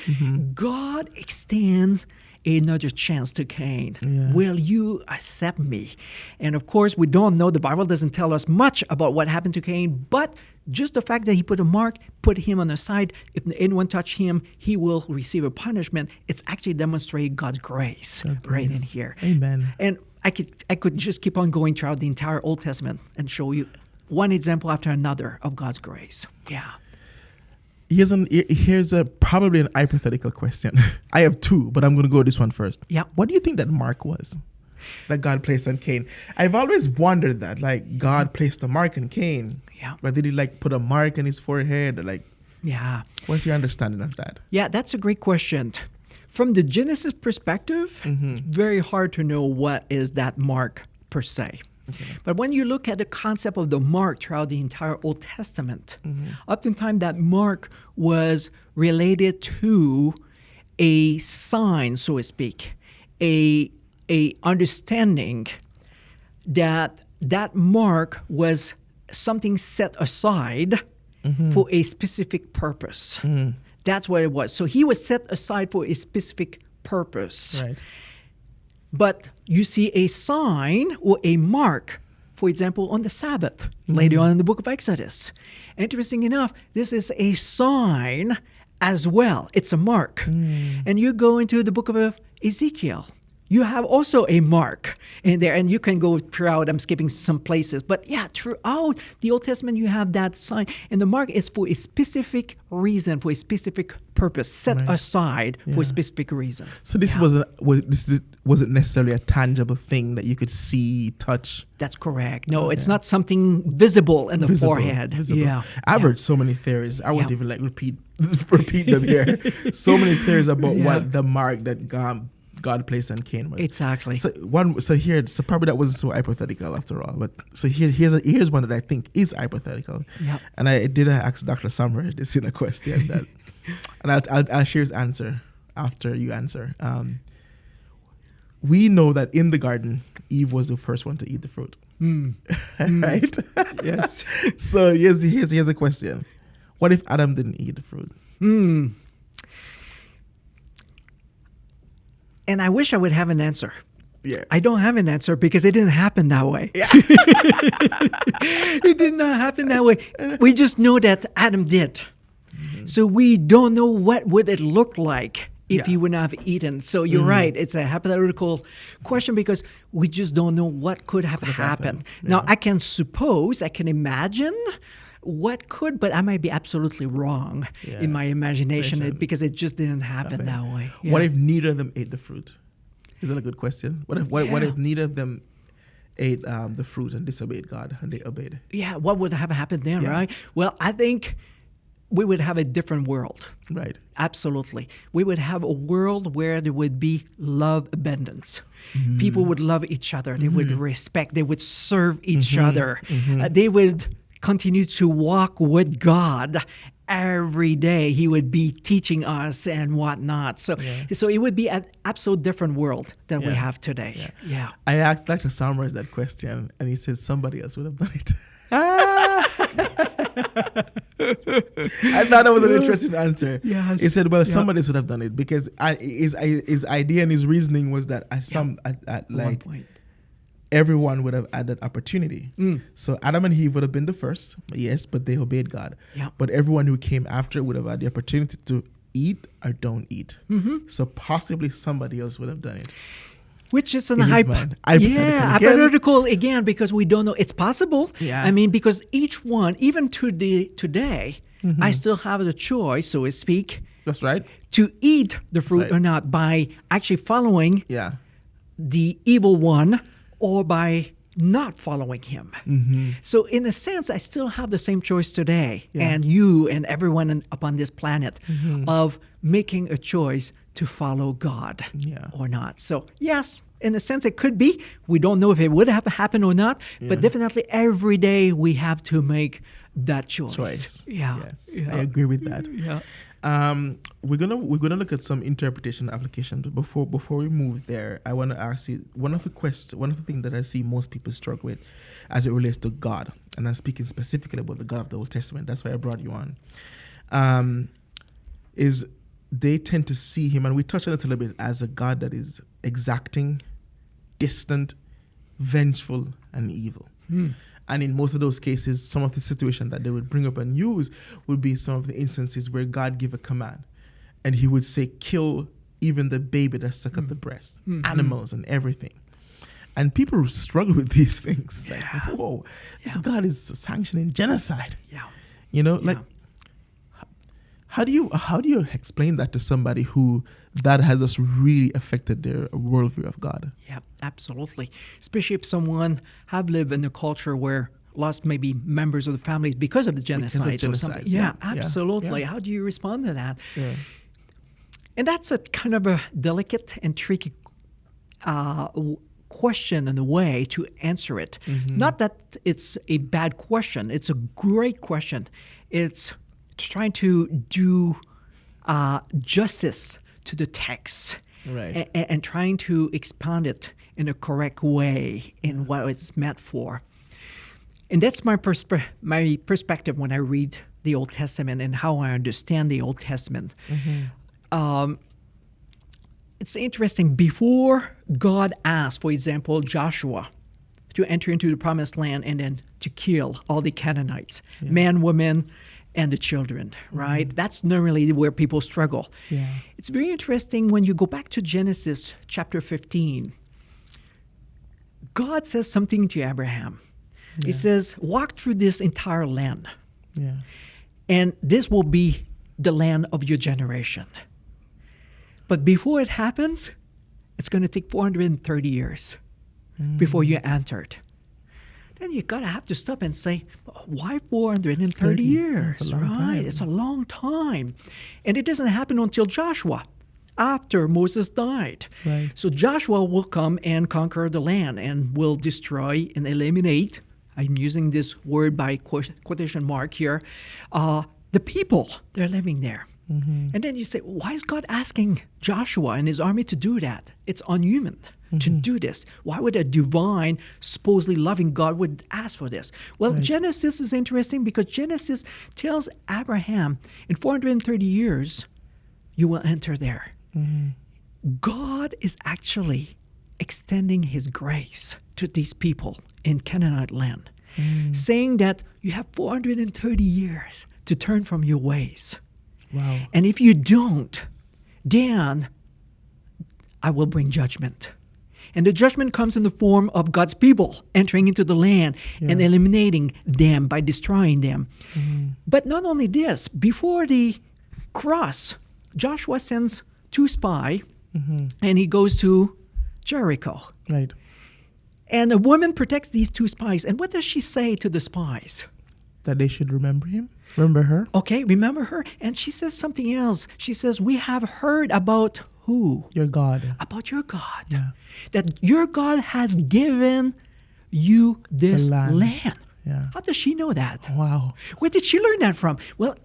God extends another chance to Cain. Will you accept me? And of course, we don't know. The Bible doesn't tell us much about what happened to Cain, but just the fact that he put a mark, put him on the side, if anyone touch him, he will receive a punishment. It's actually demonstrating God's grace right in here. Amen. And I could just keep on going throughout the entire Old Testament and show you one example after another of God's grace. Here's probably an hypothetical question. I have two, but I'm going to go with this one first. What do you think that mark was that God placed on Cain? I've always wondered that, like, God placed a mark on Cain. But did he put a mark on his forehead? What's your understanding of that? That's a great question. From the Genesis perspective, very hard to know what is that mark per se. But when you look at the concept of the mark throughout the entire Old Testament, oftentimes that mark was related to a sign, so to speak, a understanding that mark was something set aside for a specific purpose. That's what it was. So he was set aside for a specific purpose. Right. But you see a sign or a mark, for example, on the Sabbath, later on in the book of Exodus. Interesting enough, this is a sign as well. It's a mark. And you go into the book of Ezekiel. You have also a mark in there, and you can go throughout. I'm skipping some places. But throughout the Old Testament, you have that sign. And the mark is for a specific reason, for a specific purpose, set aside for a specific reason. So this wasn't necessarily a tangible thing that you could see, touch? That's correct. No, it's not something visible in the forehead. I've heard so many theories. I won't even repeat them here. So many theories about what the mark that God placed on Cain. Exactly. So probably that wasn't so hypothetical after all. But so here's one that I think is hypothetical. And I did ask Dr. Summer this in a question that, and I'll share his answer after you answer. We know that in the garden, Eve was the first one to eat the fruit. Right? Yes. So here's a question. What if Adam didn't eat the fruit? And I wish I would have an answer. I don't have an answer because it didn't happen that way. It did not happen that way. We just know that Adam did. So we don't know what would it look like if he would not have eaten. So you're right. It's a hypothetical question because we just don't know what could have happened. Now, I can imagine what could, but I might be absolutely wrong in my imagination because it just didn't happen that way. Yeah. What if neither of them ate the fruit? Is that a good question? What if neither of them ate the fruit and disobeyed God and they obeyed? Yeah, what would have happened then, right? Well, I think we would have a different world. Right. Absolutely. We would have a world where there would be love abundance. People would love each other. They would respect. They would serve each other. They would continue to walk with God every day. He would be teaching us and whatnot. So it would be an absolute different world than we have today. Yeah. I asked like to summarize that question, and he said somebody else would have done it. I thought that was an interesting answer. Yes. He said, well, somebody else would have done it, because his idea and his reasoning was that like everyone would have had that opportunity. So Adam and Eve would have been the first, yes, but they obeyed God. Yeah. But everyone who came after would have had the opportunity to eat or don't eat. So possibly somebody else would have done it. Which is an hypothetical again, because we don't know. It's possible. Yeah. I mean, because each one, even today, I still have the choice, so to speak. That's right. To eat the fruit or not by actually following the evil one or by not following him. So in a sense, I still have the same choice today, and you and everyone upon this planet, of making a choice to follow God or not. So yes, in a sense, it could be. We don't know if it would have happened or not, but definitely every day we have to make that choice. I agree with that. We're gonna look at some interpretation applications, but before we move there, I want to ask you one of the things that I see most people struggle with as it relates to God, and I'm speaking specifically about the God of the Old Testament. That's why I brought you on. Is they tend to see him, and we touched on it a little bit, as a God that is exacting, distant, vengeful, and evil. And in most of those cases, some of the situations that they would bring up and use would be some of the instances where God gave a command, and he would say, kill even the baby that suck at the breast, animals and everything. And people struggle with these things. Like, whoa, this God is sanctioning genocide. Like, how do you explain that to somebody who that has just really affected their worldview of God? Yeah, absolutely. Especially if someone have lived in a culture where lost maybe members of the families because of the genocide or something. Yeah, absolutely. How do you respond to that? And that's a kind of a delicate and tricky question in a way to answer it. Not that it's a bad question. It's a great question. It's trying to do justice to the text, and trying to expound it in a correct way in what it's meant for. And that's my perspective when I read the Old Testament and how I understand the Old Testament. It's interesting. Before God asked, for example, Joshua to enter into the promised land and then to kill all the Canaanites, men, women, and the children, right? That's normally where people struggle. It's very interesting when you go back to Genesis chapter 15. God says something to Abraham. He says, walk through this entire land. And this will be the land of your generation. But before it happens, it's going to take 430 years before you enter it. Then you have to stop and say, why 430 years, right? It's a long time. And it doesn't happen until Joshua, after Moses died. So Joshua will come and conquer the land and will destroy and eliminate, I'm using this word by quotation mark here, the people that are living there. And then you say, why is God asking Joshua and his army to do that? It's unhuman to do this. Why would a divine, supposedly loving God would ask for this? Well, Genesis is interesting because Genesis tells Abraham, in 430 years, you will enter there. God is actually extending his grace to these people in Canaanite land, saying that you have 430 years to turn from your ways. And if you don't, then I will bring judgment. And the judgment comes in the form of God's people entering into the land and eliminating them by destroying them. But not only this, before the cross, Joshua sends 2 spies and he goes to Jericho. Right. And a woman protects these 2 spies. And what does she say to the spies? That they should remember him? Remember her? Okay, remember her? And she says something else. She says, we have heard about who? Your God. About your God. Yeah. That your God has given you this land. Yeah. How does she know that? Wow. Where did she learn that from? Well,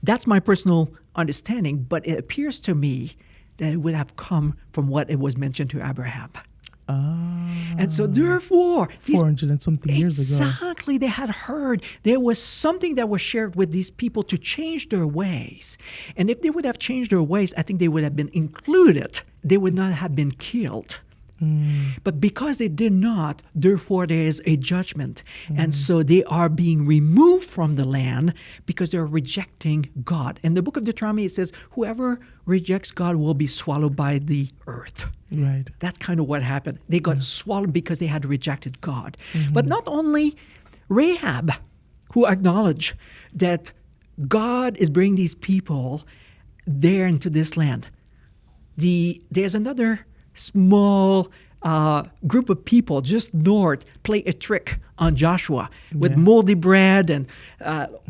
that's my personal understanding, but it appears to me that it would have come from what it was mentioned to Abraham. And so therefore, 400 and something years ago. Exactly, they had heard there was something that was shared with these people to change their ways. And if they would have changed their ways, I think they would have been included. They would not have been killed. But because they did not, therefore there is a judgment. And so they are being removed from the land because they're rejecting God. In the book of Deuteronomy, it says, whoever rejects God will be swallowed by the earth. Right. That's kind of what happened. They got swallowed because they had rejected God. But not only Rahab, who acknowledged that God is bringing these people there into this land. There's another small group of people just north play a trick on Joshua with moldy bread and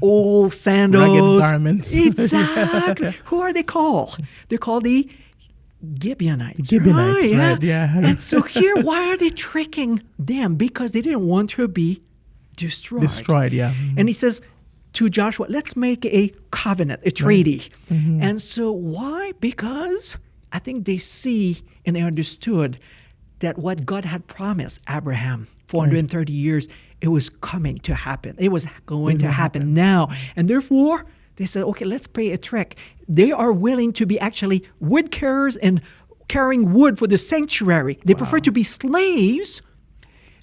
old sandals. Ragged garments. Exactly. Who are they called? They're called the Gibeonites. Gibeonites, right, yeah. And so here, why are they tricking them? Because they didn't want to be destroyed. Destroyed, yeah. And he says to Joshua, let's make a covenant, a treaty. And so why? Because I think they see and they understood that what God had promised Abraham 430 years, it was coming to happen. It was going to happen now. And therefore, they said, okay, let's play a trick. They are willing to be actually wood carriers and carrying wood for the sanctuary. They prefer to be slaves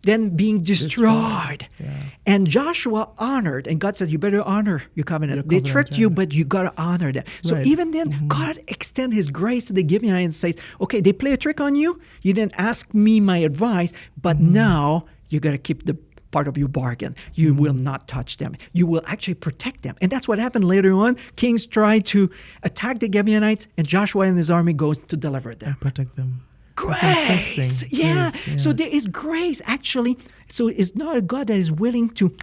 than being destroyed. Yeah. And Joshua honored, and God said, you better honor your covenant. They tricked you, but you got to honor them. So even then, God extend his grace to the Gibeonites and says, okay, they play a trick on you. You didn't ask me my advice, but now you got to keep the part of your bargain. You will not touch them. You will actually protect them. And that's what happened later on. Kings tried to attack the Gibeonites, and Joshua and his army goes to deliver them. Protect them. Grace. Yeah. Yes, yeah. So there is grace, actually. So it's not a God that is willing to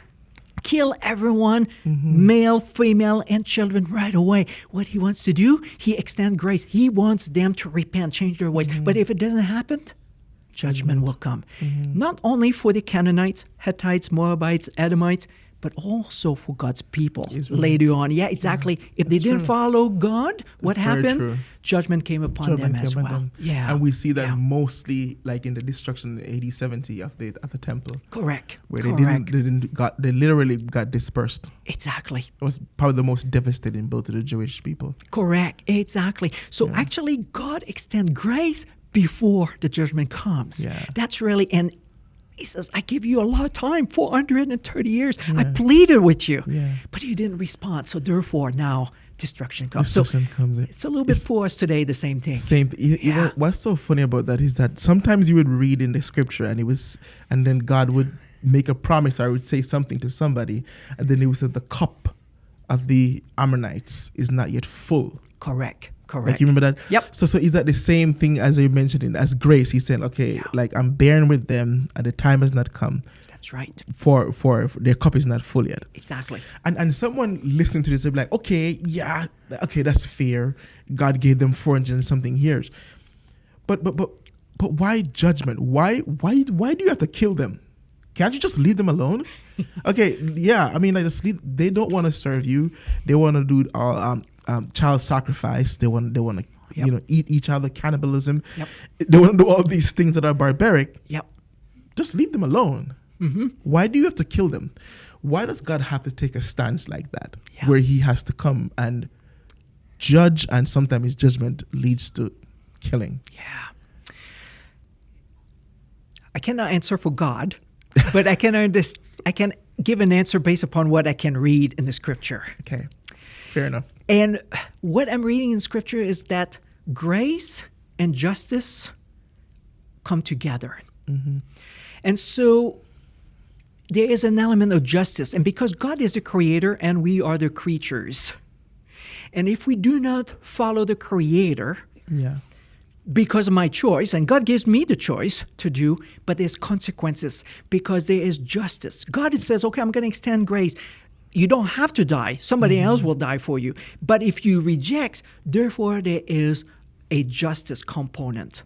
kill everyone, male, female, and children right away. What he wants to do, he extends grace. He wants them to repent, change their ways. But if it doesn't happen, judgment will come. Not only for the Canaanites, Hittites, Moabites, Edomites, but also for God's people later on. Yeah, exactly. If they didn't follow God, what happened? True. Judgment came upon them as well. Yeah. And we see that mostly like in the destruction in AD 70 of the temple. Correct. Where they literally got dispersed. Exactly. It was probably the most devastating blow to the Jewish people. Correct. Exactly. So actually God extends grace before the judgment comes. Yeah. That's really, and he says, I give you a lot of time, 430 years. I pleaded with you, but you didn't respond. So therefore, now destruction comes. It's a little bit for us today, the same thing. What's so funny about that is that sometimes you would read in the scripture and then God would make a promise or would say something to somebody, and then he would say the cup of the Ammonites is not yet full. Correct. Like, you remember that? Yep. So is that the same thing as you mentioned as grace? He's saying, okay, like I'm bearing with them and the time has not come. That's right. For their cup is not full yet. Exactly. And someone listening to this will be like, okay, that's fair. God gave them 400 and something years. But why judgment? Why do you have to kill them? Can't you just leave them alone? Okay, yeah. I mean, like they don't want to serve you. They want to do all child sacrifice. They want to eat each other, cannibalism. Yep. They want to do all these things that are barbaric. Yep. Just leave them alone. Why do you have to kill them? Why does God have to take a stance like that, where he has to come and judge, and sometimes his judgment leads to killing? Yeah. I cannot answer for God, but I can give an answer based upon what I can read in the scripture. Okay. Fair enough. And what I'm reading in scripture is that grace and justice come together. Mm-hmm. And so there is an element of justice. And because God is the creator and we are the creatures, and if we do not follow the creator, Yeah. because of my choice, and God gives me the choice to do, but there's consequences because there is justice. God says, okay, I'm going to extend grace. You don't have to die. Somebody else will die for you. But if you reject, therefore there is a justice component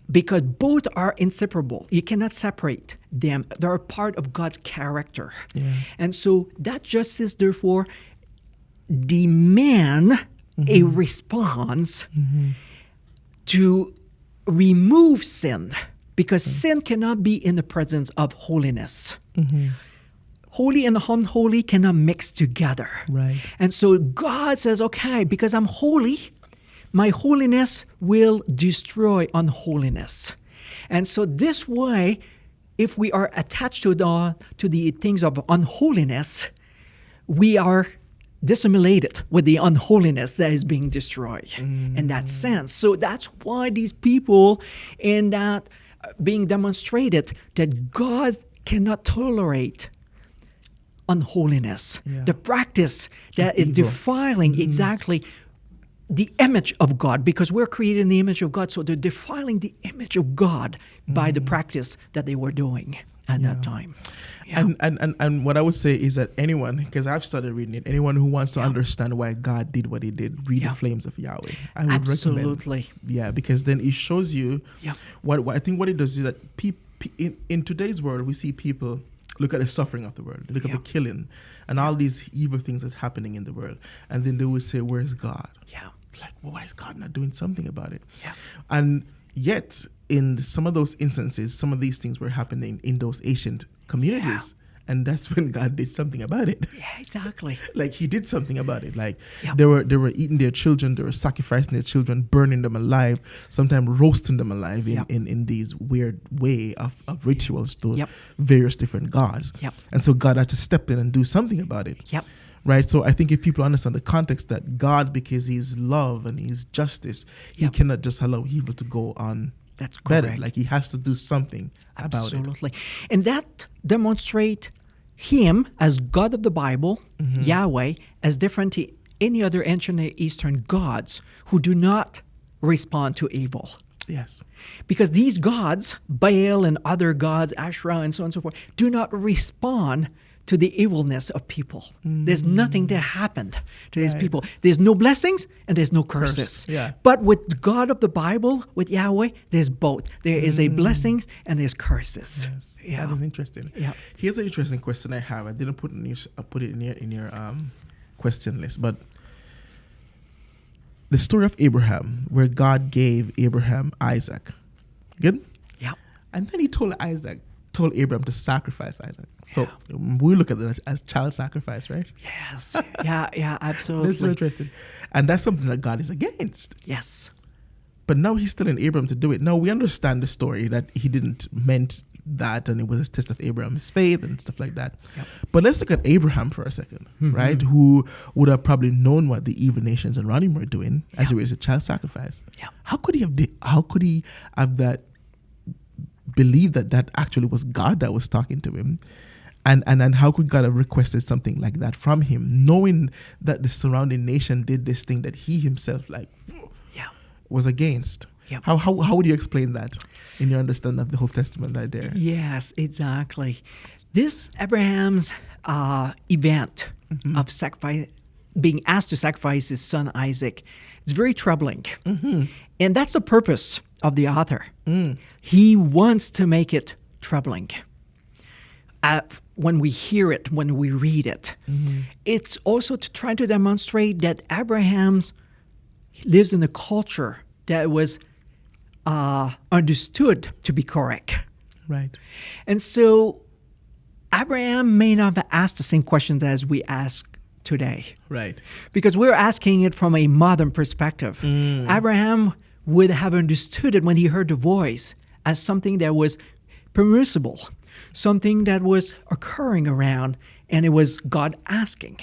because both are inseparable. You cannot separate them. They're a part of God's character. Yeah. And so that justice, therefore, demand a response to remove sin, because sin cannot be in the presence of holiness. Holy and unholy cannot mix together. Right. And so God says, okay, because I'm holy, my holiness will destroy unholiness. And so this way, if we are attached to the things of unholiness, we are dissimulated with the unholiness that is being destroyed in that sense. So that's why these people in that being demonstrated that God cannot tolerate unholiness, Yeah. the practice that is Evil. defiling exactly the image of God, because we're created in the image of God. So they're defiling the image of God by the practice that they were doing at that time. Yeah. And what I would say is that anyone, because I've started reading it, anyone who wants to understand why God did what he did, read The Flames of Yahweh. I would recommend. Absolutely. Yeah, because then it shows you Yeah. what I think what it does is that in today's world, we see people look at the suffering of the world, look at the killing and all these evil things that's happening in the world. And then they will say, where's God? Yeah. Like, well, why is God not doing something about it? Yeah. And yet, in some of those instances, some of these things were happening in those ancient communities. And that's when God did something about it. Yeah, exactly. Like he did something about it. Like Yeah. they were eating their children, they were sacrificing their children, burning them alive, sometimes roasting them alive in these weird way of rituals to various different gods. Yep. And so God had to step in and do something about it. Yep. Right. So I think if people understand the context that God, because he's love and he's justice, he cannot just allow evil to go on. That's better. correct. Like he has to do something about it. Absolutely. And that demonstrates him as God of the Bible, Yahweh, as different to any other ancient Eastern gods who do not respond to evil. Yes. Because these gods, Baal and other gods, Asherah and so on and so forth, do not respond to the evilness of people. There's nothing that happened to these people. There's no blessings and there's no curses. Yeah. But with the God of the Bible, with Yahweh, there's both. There is a blessings and there's curses. Yes. Yeah. That is interesting. Yeah. Here's an interesting question I have. I didn't put it in your question list, but the story of Abraham, where God gave Abraham Isaac. Good? Yeah. And then he told Abraham to sacrifice Isaac. So we look at it as child sacrifice, right? Yes. Yeah, absolutely. That's so interesting. And that's something that God is against. Yes. But now he's telling Abraham to do it. Now we understand the story that he didn't meant that and it was a test of Abraham's faith and stuff like that. Yep. But let's look at Abraham for a second, right? Who would have probably known what the evil nations around him were doing as it was a child sacrifice. Yeah. How could he have that believe that actually was God that was talking to him? And how could God have requested something like that from him, knowing that the surrounding nation did this thing that he himself was against? Yep. How would you explain that in your understanding of the whole Testament right there? Yes, exactly. This Abraham's event of sacrifice, being asked to sacrifice his son Isaac, is very troubling. And that's the purpose of the author. He wants to make it troubling. When we hear it, when we read it, it's also to try to demonstrate that Abraham lives in a culture that was understood to be correct. Right. And so Abraham may not have asked the same questions as we ask today. Right. Because we're asking it from a modern perspective. Abraham would have understood it when he heard the voice as something that was permissible, something that was occurring around, and it was God asking.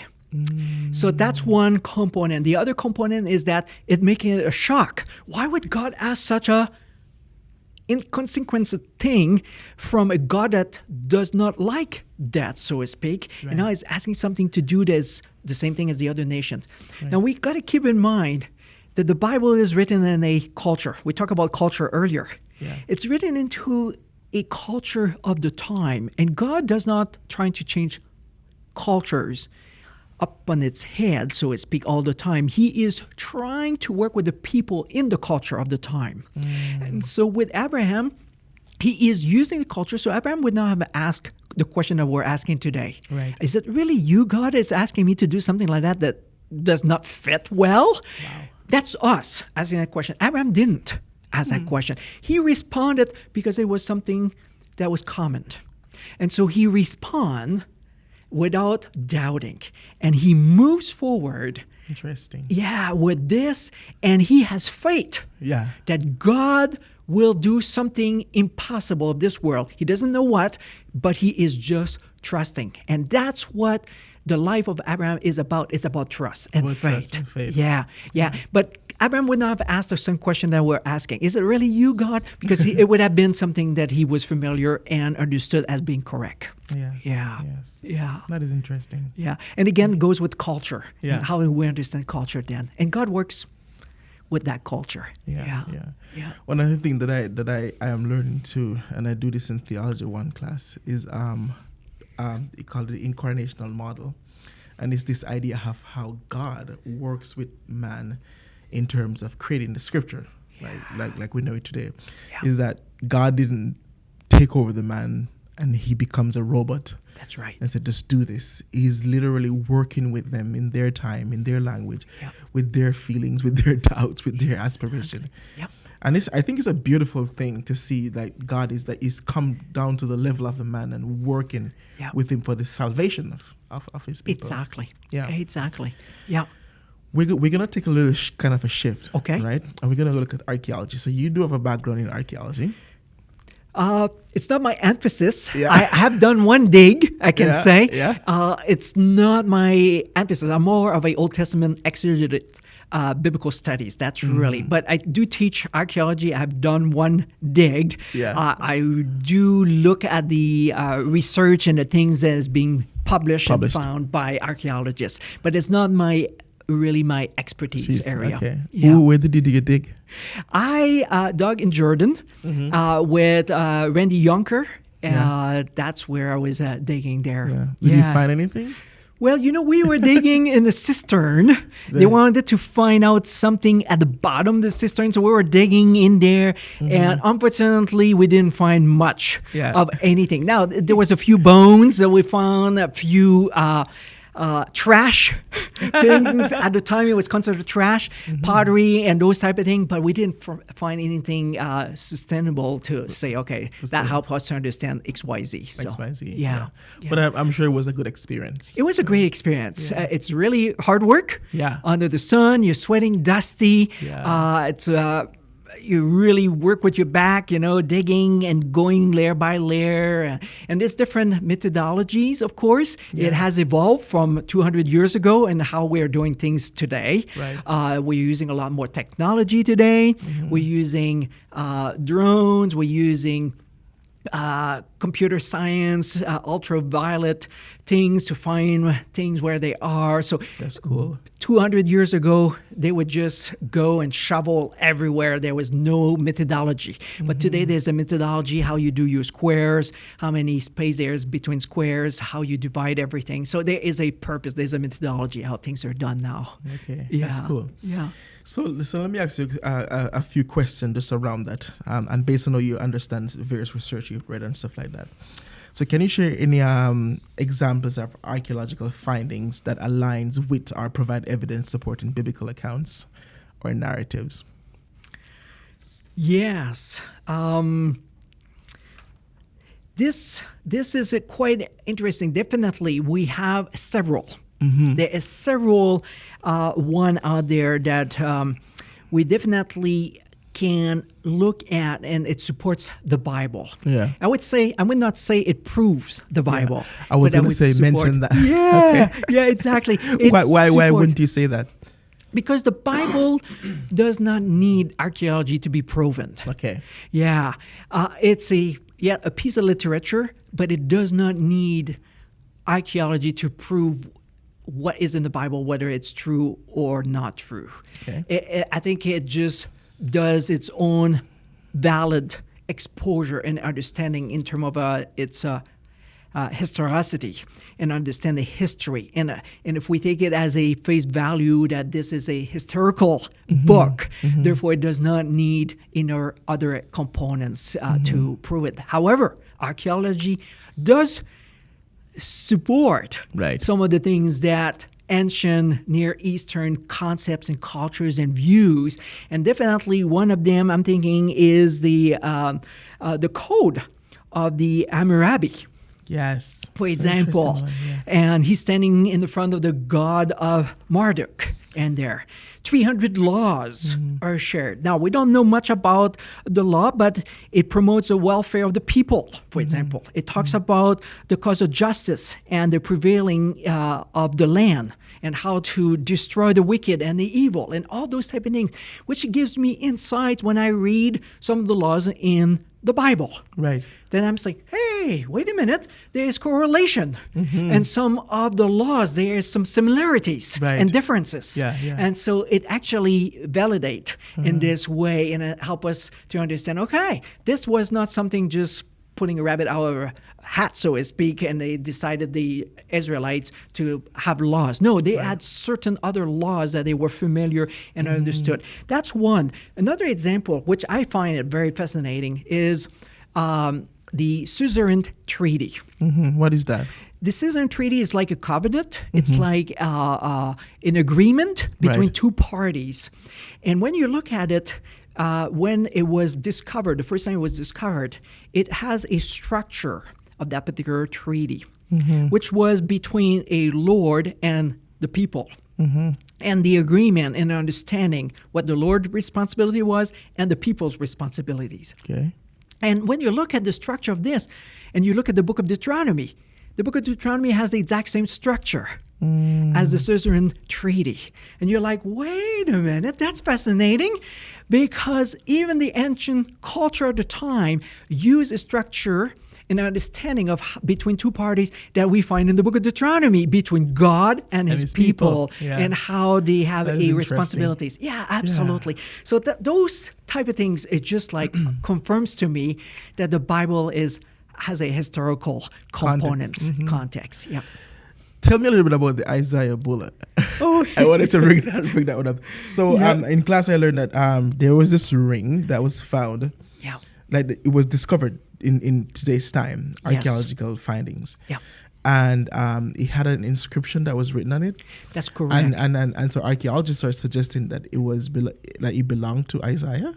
So that's one component. The other component is that it making it a shock. Why would God ask such a inconsequent thing from a God that does not like that, so to speak. Right. And now is asking something to do that's the same thing as the other nations. Right. Now we got to keep in mind that the Bible is written in a culture. We talked about culture earlier. Yeah. It's written into a culture of the time, and God does not try to change cultures up on its head, so to speak, all the time. He is trying to work with the people in the culture of the time. And so with Abraham, he is using the culture. So Abraham would not have asked the question that we're asking today. Right. Is it really you, God, is asking me to do something like that does not fit well? Wow. That's us asking that question. Abraham didn't ask that question. He responded because it was something that was common. And so he responded without doubting. And he moves forward. Interesting. Yeah, with this. And he has faith Yeah. that God will do something impossible of this world. He doesn't know what, but he is just trusting. And that's what the life of Abraham is about. It's about trust and About faith. trust and faith. Yeah. But Abraham would not have asked the same question that we're asking. Is it really you, God? Because it would have been something that he was familiar and understood as being correct. Yes. Yeah. Yes. Yeah. That is interesting. Yeah. And again, it goes with culture Yeah. and how we understand culture then. And God works with that culture. Yeah. Yeah. One other thing that I am learning too, and I do this in Theology 1 class, is they call it the incarnational model. And it's this idea of how God works with man in terms of creating the scripture, like we know it today. Yeah. Is that God didn't take over the man and he becomes a robot. That's right. And said, just do this. He's literally working with them in their time, in their language, Yeah. with their feelings, with their doubts, with their aspiration. Yep. And I think it's a beautiful thing to see that God is come down to the level of the man and working Yeah. with him for the salvation of his people. Exactly. Yeah. Exactly. Yeah. We're going to take a little kind of a shift. Okay. Right? And we're going to go look at archaeology. So you do have a background in archaeology. It's not my emphasis. Yeah. I have done one dig, I can Yeah, say. yeah. It's not my emphasis. I'm more of a Old Testament exegetic biblical studies. That's really. But I do teach archaeology. I've done one dig. Yeah. I do look at the research and the things that is being published. And found by archaeologists. But it's not really my expertise area. Okay. Yeah. Ooh, where did you dig? I dug in Jordan with Randy Yonker. Yeah. That's where I was digging there. Yeah. Did you find anything? Well, we were digging in the cistern. They wanted to find out something at the bottom of the cistern, so we were digging in there. And unfortunately, we didn't find much of anything. Now, there was a few bones that we found, a few trash things. At the time, it was considered trash, pottery, and those type of things. But we didn't find anything sustainable to say, okay, that helped us to understand XYZ. So, XYZ. Yeah. But I'm sure it was a good experience. It was a great experience. It's really hard work. Yeah. Under the sun, you're sweating, dusty. Yeah. It's you really work with your back, digging and going layer by layer. And there's different methodologies, of course. Yeah. It has evolved from 200 years ago and how we're doing things today. Right. We're using a lot more technology today. We're using drones. We're using computer science, ultraviolet things to find things where they are. So that's cool. 200 years ago, they would just go and shovel everywhere. There was no methodology. But today there's a methodology, how you do your squares, how many space there is between squares, how you divide everything. So there is a purpose. There's a methodology, how things are done now. Okay, Yeah. that's cool. Yeah. So let me ask you a few questions just around that, and based on how you understand various research you've read and stuff like that. So can you share any examples of archaeological findings that aligns with or provide evidence supporting biblical accounts or narratives? Yes. This is quite interesting. Definitely, we have several. There is several one out there that we definitely can look at, and it supports the Bible. Yeah. I would not say it proves the Bible. Yeah. I was going to say, mention that. Yeah, Okay. yeah, exactly. Why wouldn't you say that? Because the Bible does not need archaeology to be proven. Okay. Yeah. It's a piece of literature, but it does not need archaeology to prove what is in the Bible, whether it's true or not true. Okay. I think it just does its own valid exposure and understanding in terms of its historicity and understand the history. And if we take it as a face value that this is a historical book, therefore it does not need other components to prove it. However, archaeology does support some of the things that ancient Near Eastern concepts and cultures and views, and definitely one of them I'm thinking is the code of the Hammurabi. Yes. For example, and he's standing in the front of the god of Marduk, and there 300 laws are shared. Now, we don't know much about the law, but it promotes the welfare of the people, for example. It talks about the cause of justice and the prevailing of the land and how to destroy the wicked and the evil and all those type of things, which gives me insight when I read some of the laws in the Bible. Right. Then I'm saying, hey, wait a minute, there's correlation. And some of the laws, there's some similarities and differences. And so it actually validate in this way, and it help us to understand, okay, this was not something just putting a rabbit out of a hat, so to speak, and they decided, the Israelites, to have laws. No, they had certain other laws that they were familiar and understood. That's one. Another example, which I find it very fascinating, is the Suzerain Treaty. What is that? The Suzerain Treaty is like a covenant. It's like an agreement between two parties. And when you look at it, when it was discovered, the first time it was discovered, it has a structure of that particular treaty, which was between a lord and the people. And the agreement and understanding what the Lord's responsibility was and the people's responsibilities. Okay. And when you look at the structure of this, and you look at the book of Deuteronomy has the exact same structure as the Suzerain Treaty. And you're like, wait a minute, that's fascinating, because even the ancient culture of the time used a structure and understanding of between two parties that we find in the book of Deuteronomy, between God and his people. And how they have responsibilities. Yeah, absolutely. So those type of things, it just like confirms to me that the Bible has a historical component, context. Yeah. Tell me a little bit about the Isaiah bullet. I wanted to bring that one up. So in class, I learned that there was this ring that was found. Yeah. Like it was discovered in today's time, archaeological findings. Yeah. And it had an inscription that was written on it. That's correct. And so archaeologists are suggesting that it belonged to Isaiah,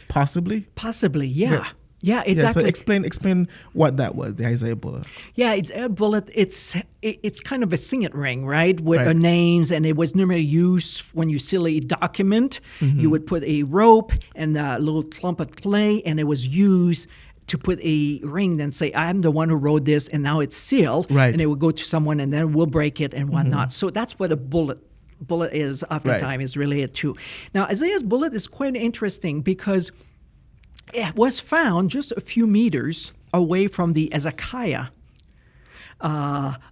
possibly. Possibly, yeah. Yeah, exactly. So explain what that was, the Isaiah bullet. Yeah, it's a bullet. It's kind of a signet ring, right, with names, and it was normally used when you seal a document. You would put a rope and a little clump of clay, and it was used to put a ring, then say, I'm the one who wrote this, and now it's sealed. Right. And it would go to someone, and then we'll break it and whatnot. So that's what a bullet is oftentimes is related to. Now, Isaiah's bullet is quite interesting because it was found just a few meters away from the Hezekiah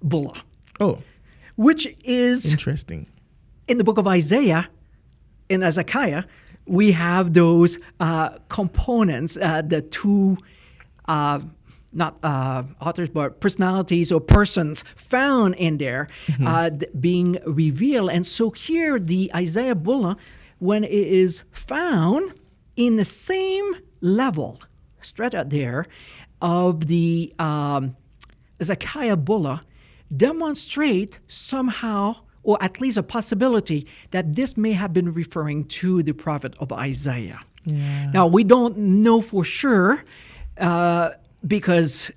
bullet. Oh. Which is interesting. In the book of Isaiah, in Hezekiah, we have those components, the two not authors, but personalities or persons found in there being revealed. And so here, the Isaiah bullet, when it is found in the same level, straight out there, of the Hezekiah bullet, demonstrate somehow, or at least a possibility, that this may have been referring to the prophet of Isaiah. Yeah. Now, we don't know for sure because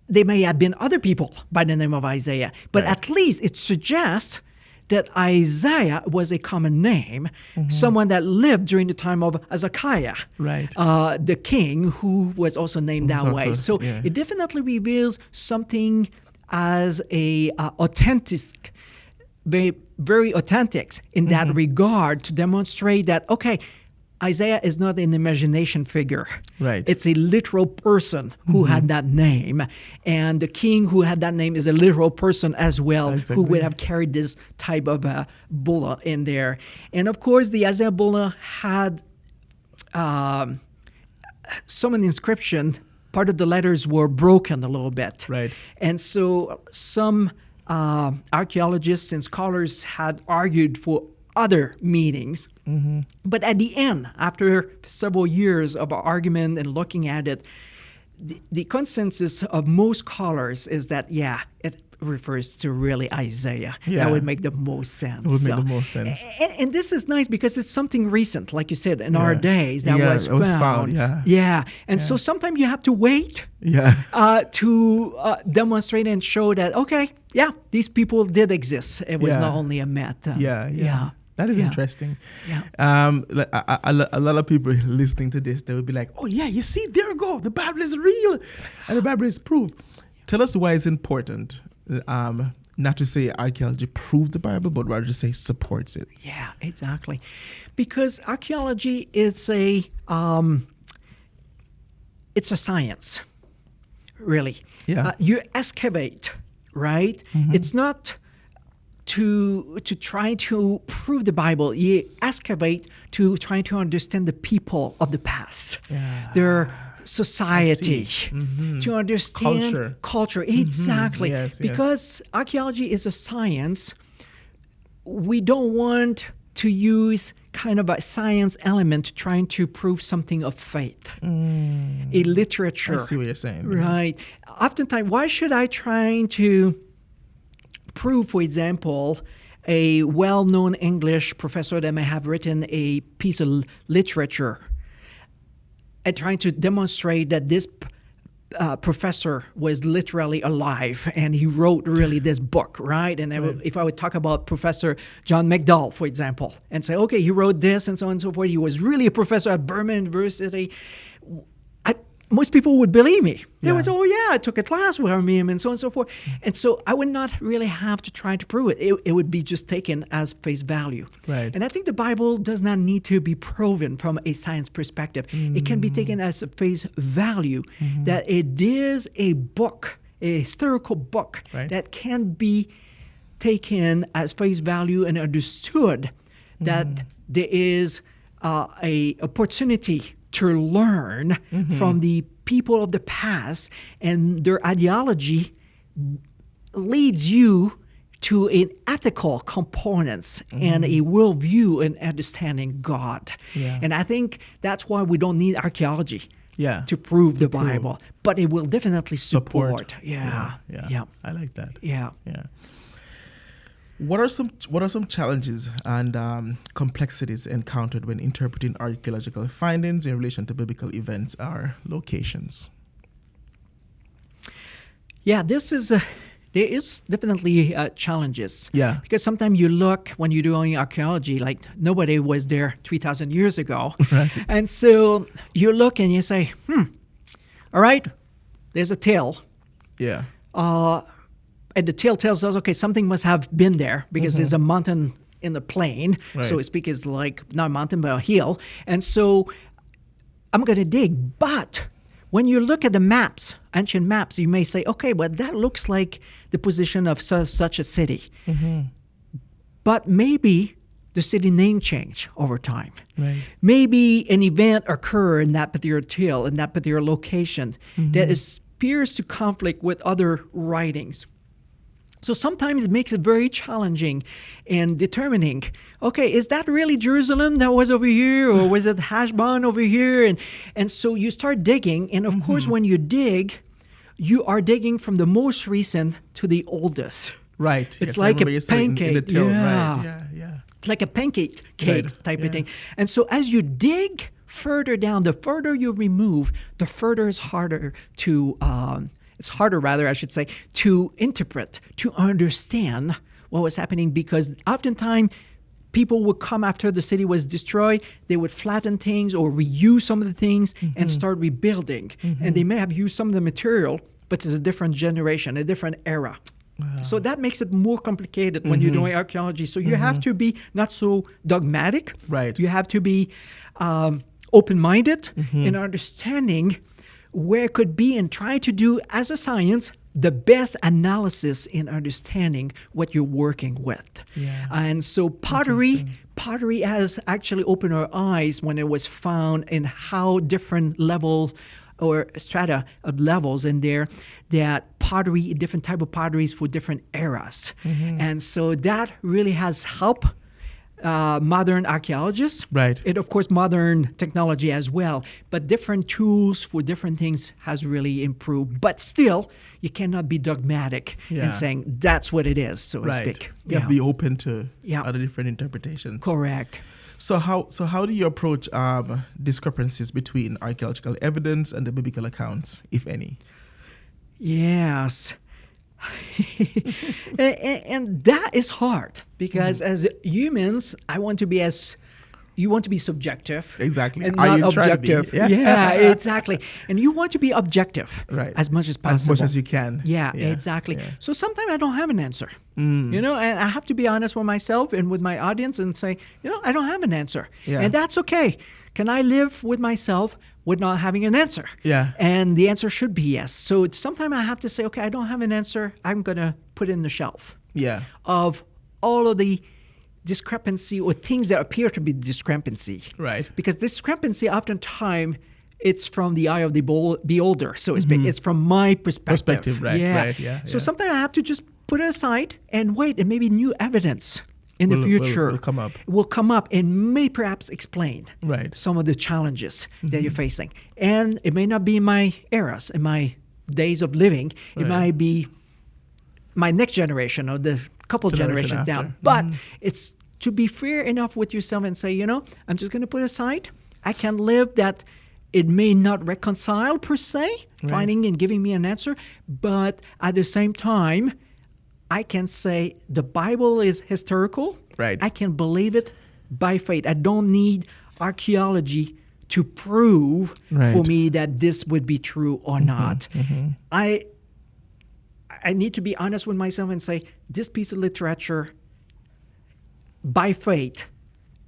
there may have been other people by the name of Isaiah, but at least it suggests that Isaiah was a common name, someone that lived during the time of Hezekiah, the king, who was also named that way. So it definitely reveals something as a authentic very, very authentic in that regard to demonstrate that, okay, Isaiah is not an imagination figure. Right. It's a literal person who had that name. And the king who had that name is a literal person as well, Exactly. who would have carried this type of bulla in there. And of course, the Isaiah bulla had some inscription. Part of the letters were broken a little bit. Right. And so some archaeologists and scholars had argued for other meanings. But at the end, after several years of argument and looking at it, the consensus of most scholars is that, it refers to really Isaiah. Yeah. That would make the most sense. It would make the most sense. And this is nice because it's something recent, like you said, in our days that was it was found. Yeah. And so sometimes you have to wait Yeah. to demonstrate and show that, okay, these people did exist. It was not only a myth. Yeah. That is interesting. Yeah. A lot of people listening to this, they will be like, oh, yeah, you see, there you go. The Bible is real. And the Bible is proof. Tell us why it's important, not to say archaeology proves the Bible, but rather to say supports it. Yeah, exactly. Because archaeology is it's a science, really. Yeah. You excavate, right? It's not to try to prove the Bible. You excavate to try to understand the people of the past, their society, to understand culture. Exactly. Yes. Because archaeology is a science, we don't want to use kind of a science element trying to prove something of faith, a literature. I see what you're saying. Right. Oftentimes, why should I try to prove, for example, a well-known English professor that may have written a piece of literature and trying to demonstrate that this professor was literally alive and he wrote really this book, right? And if I would talk about Professor John McDowell, for example, and say, okay, he wrote this and so on and so forth. He was really a professor at Birmingham University. Most people would believe me. They would say, oh, yeah, I took a class with him and so on and so forth. And so I would not really have to try to prove it. It would be just taken as face value. Right. And I think the Bible does not need to be proven from a science perspective. It can be taken as a face value that it is a book, a historical book that can be taken as face value and understood that there is a opportunity to learn from the people of the past, and their ideology leads you to an ethical components and a worldview in understanding God. And I think that's why we don't need archaeology to prove the Bible, but it will definitely support. Yeah. I like that. Yeah. What are some challenges and complexities encountered when interpreting archaeological findings in relation to biblical events or locations? Yeah, there is definitely challenges. Yeah. Because sometimes you look, when you're doing archaeology, like nobody was there 3,000 years ago. Right. And so you look and you say, all right, there's a tail. Yeah. And the tail tells us, okay, something must have been there because there's a mountain in the plain, so to speak. Is like not a mountain, but a hill. And so I'm going to dig. But when you look at the maps, ancient maps, you may say, okay, well, that looks like the position of such a city. But maybe the city name changed over time. Right. Maybe an event occurred in that particular tail, in that particular location, that appears to conflict with other writings. So sometimes it makes it very challenging in determining, okay, is that really Jerusalem that was over here, or was it Heshbon over here? And so you start digging, and of course when you dig, you are digging from the most recent to the oldest. Right. It's like a pancake. Right. Yeah. Like a pancake type of thing. And so as you dig further down, the further you remove, the further it's harder to to interpret, to understand what was happening, because oftentimes people would come after the city was destroyed, they would flatten things or reuse some of the things and start rebuilding. And they may have used some of the material, but it's a different generation, a different era. So that makes it more complicated when you're doing archaeology. So you have to be not so dogmatic. Right. You have to be open-minded in understanding where it could be and try to do, as a science, the best analysis in understanding what you're working with. Yeah. And so pottery has actually opened our eyes when it was found in how different levels or strata of levels in there, that pottery, different type of potteries for different eras. And so that really has helped modern archaeologists. Right. And of course, modern technology as well. But different tools for different things has really improved. But still, you cannot be dogmatic in saying that's what it is, so to speak. You have to be open to other different interpretations. Correct. So how do you approach discrepancies between archaeological evidence and the biblical accounts, if any? Yes. and that is hard because as humans, you want to be subjective. Exactly. And Are not you trying to be? objective. Yeah, exactly. And you want to be objective as much as possible. As much as you can. Yeah, exactly. Yeah. So sometimes I don't have an answer. And I have to be honest with myself and with my audience and say, I don't have an answer. Yeah. And that's okay. Can I live with myself with not having an answer? Yeah. And the answer should be yes. So sometimes I have to say, okay, I don't have an answer. I'm going to put it in the shelf of all of the discrepancy or things that appear to be discrepancy. Right. Because discrepancy oftentimes it's from the eye of the beholder, so to speak. It's from my perspective. Right. So sometimes I have to just put it aside and wait, and maybe new evidence in the future will come up. Will come up and may perhaps explain some of the challenges that you're facing. And it may not be in my eras, in my days of living. It might be my next generation or the couple generations down. But it's to be fair enough with yourself and say, I'm just going to put aside. I can live that it may not reconcile per se, finding and giving me an answer. But at the same time, I can say the Bible is historical. Right. I can believe it by faith. I don't need archaeology to prove for me that this would be true or not. I need to be honest with myself and say, this piece of literature, by faith,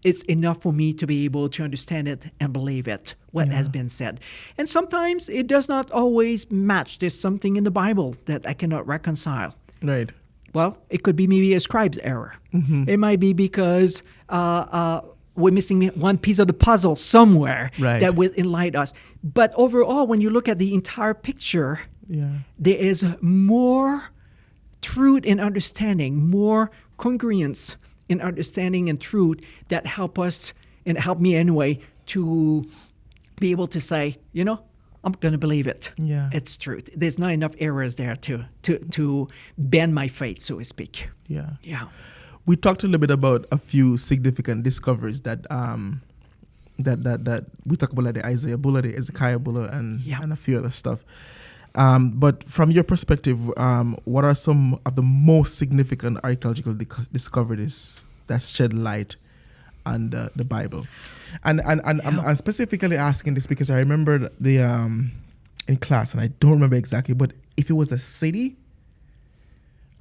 it's enough for me to be able to understand it and believe it, what has been said. And sometimes it does not always match. There's something in the Bible that I cannot reconcile. Right. Well, it could be maybe a scribe's error. It might be because we're missing one piece of the puzzle somewhere that will enlighten us. But overall, when you look at the entire picture, there is more truth in understanding, more congruence in understanding and truth that help us, and help me anyway, to be able to say, I'm going to believe it. Yeah. It's truth. There's not enough errors there to bend my faith, so to speak. Yeah. Yeah. We talked a little bit about a few significant discoveries that that we talked about, like the Isaiah bulla, the Ezekiah bulla, and a few other stuff. But from your perspective, what are some of the most significant archaeological discoveries that shed light on the Bible? And I'm specifically asking this because I remember in class, and I don't remember exactly, but if it was a city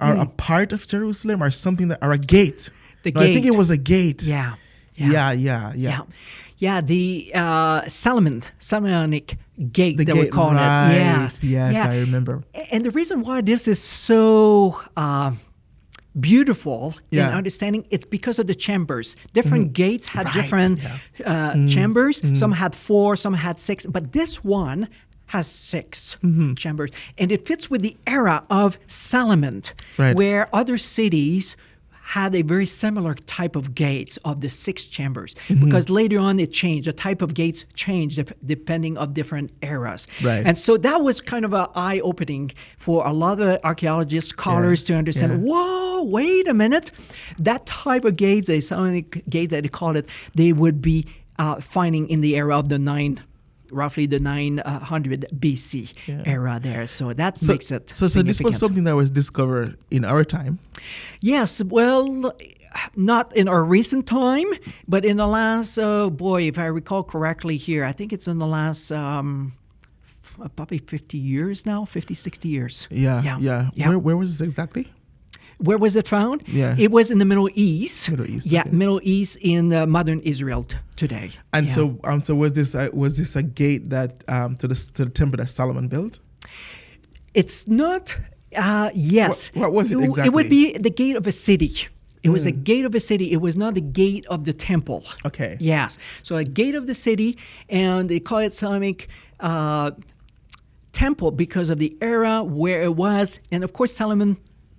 or a part of Jerusalem or something or a gate. Gate. I think it was a gate. Yeah. Yeah, the Solomonic gate that we call it. Yes, I remember. And the reason why this is so beautiful in understanding, it's because of the chambers. Different gates had different chambers. Some had 4, some had 6, but this one has 6 chambers. And it fits with the era of Solomon, where other cities had a very similar type of gates of the 6 chambers, because later on it changed. The type of gates changed depending on different eras. And so that was kind of an eye-opening for a lot of archaeologists, scholars to understand, whoa, wait a minute. That type of gates, a Solomonic gate that they call it, they would be finding in the era of roughly the 900 BC era there. So that makes it So this was something that was discovered in our time? Yes. Well, not in our recent time, but in the last, if I recall correctly here, I think it's in the last probably 50 years now, 50, 60 years. Yeah. Where was this exactly? Where was it found? Yeah. It was in the Middle East. Middle East. Yeah, Okay. Middle East in modern Israel today. And Yeah. so was this a gate that to the temple that Solomon built? It's not. Yes. What was it exactly? It would be the gate of a city. It was the gate of a city. It was not the gate of the temple. Okay. Yes. So a gate of the city, and they call it Solomonic temple because of the era where it was. And of course, Solomon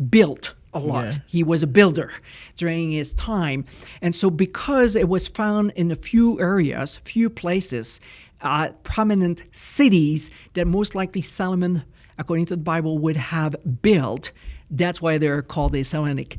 built a lot. Yeah. He was a builder during his time. And so because it was found in a few areas, few places, prominent cities that most likely Solomon, according to the Bible, would have built, that's why they're called the Solomonic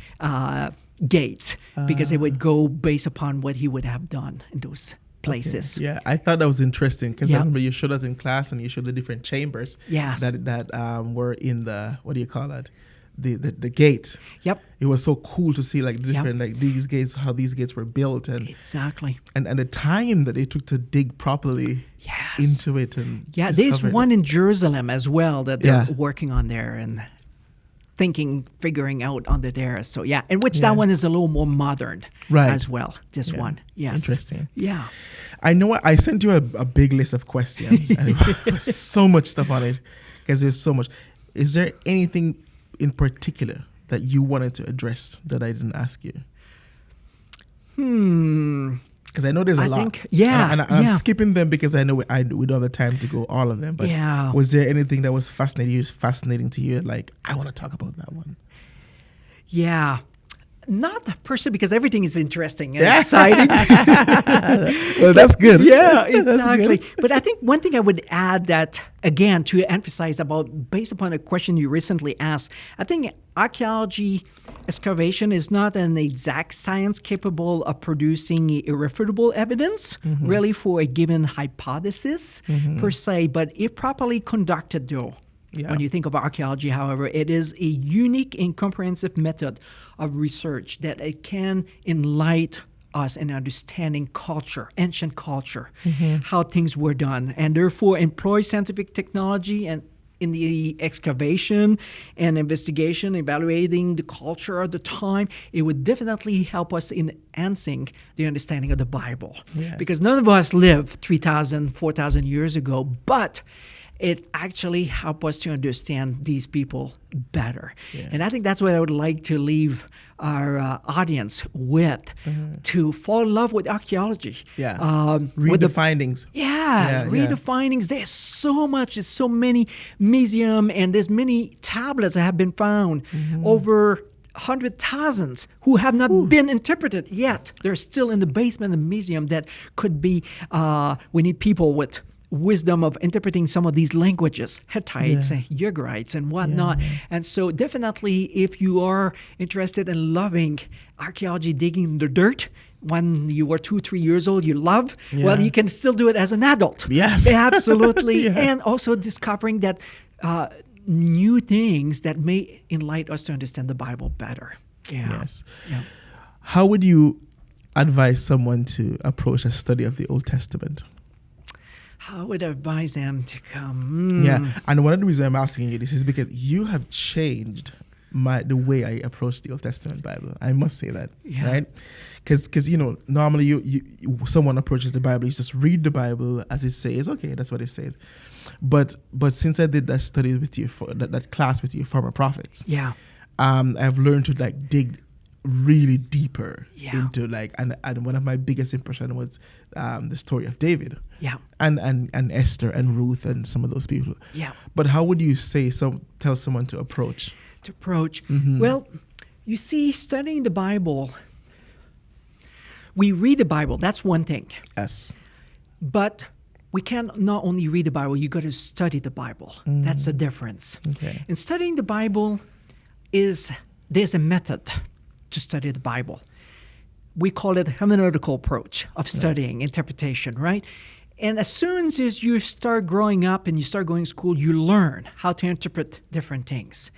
gates, because it would go based upon what he would have done in those places. Yeah, I thought that was interesting because Yeah. I remember you showed us in class and you showed the different chambers Yes. that were in the, what do you call that? The gate. Yep. It was so cool to see like the different like these gates, how these gates were built and Exactly. and the time that they took to dig properly Yes. into it and Yeah, there's discover it. one in Jerusalem as well that they're Yeah. working on there and figuring out on the there. So yeah, and which Yeah. that one is a little more modern Right. as well. This Yeah. one. Yes. Interesting. Yeah. I know I sent you a big list of questions and it was so much stuff on it because there's so much. Is there anything in particular that you wanted to address that I didn't ask you? Because I know there's a I lot. think- yeah, And I'm yeah. skipping them because I know we don't have the time to go all of them. But Yeah. was there anything that was fascinating to you? Like, I want to talk about that one. Yeah. Not per se, because everything is interesting and exciting. Well, that's good. Yeah, That's good. exactly. But I think one thing I would add that, again, to emphasize about, based upon a question you recently asked, I think archaeology excavation is not an exact science capable of producing irrefutable evidence, really, for a given hypothesis per se, but if properly conducted, though. Yeah. When you think of archaeology, however, it is a unique and comprehensive method of research that it can enlighten us in understanding culture, ancient culture, how things were done, and therefore employ scientific technology and in the excavation and investigation, evaluating the culture of the time. It would definitely help us in enhancing the understanding of the Bible. Yes. Because none of us lived 3,000, 4,000 years ago, but it actually helped us to understand these people better. Yeah. And I think that's what I would like to leave our audience with, to fall in love with archaeology. Yeah. Read with the findings. read the findings. There's so much, there's so many museum, and there's many tablets that have been found over 100,000 who have not been interpreted yet. They're still in the basement of the museum that could be, we need people with wisdom of interpreting some of these languages, Hittites and Ugarites and whatnot. And so definitely, if you are interested in loving archaeology, digging in the dirt, when you were 2-3 years old, you love, well, you can still do it as an adult. Yes. Absolutely. Yes. And also discovering that new things that may enlighten us to understand the Bible better. Yeah. Yes. Yeah. How would you advise someone to approach a study of the Old Testament? How would I advise them to come? Yeah, and one of the reasons I'm asking you this is because you have changed the way I approach the Old Testament Bible. I must say that, right? Because normally you someone approaches the Bible, you just read the Bible as it says. Okay, that's what it says. But since I did that study with you, for that class with you, former prophets, I've learned to dig really deeper into and one of my biggest impressions was the story of David and Esther and Ruth and some of those people. But how would you tell someone to approach Well, you see, studying the Bible, we read the Bible, that's one thing. Yes. But we can not only read the Bible, you got to study the Bible. That's the difference. Okay. In studying the Bible there's a method to study the Bible. We call it hermeneutical approach of studying, interpretation, right? And as soon as you start growing up and you start going to school, you learn how to interpret different things.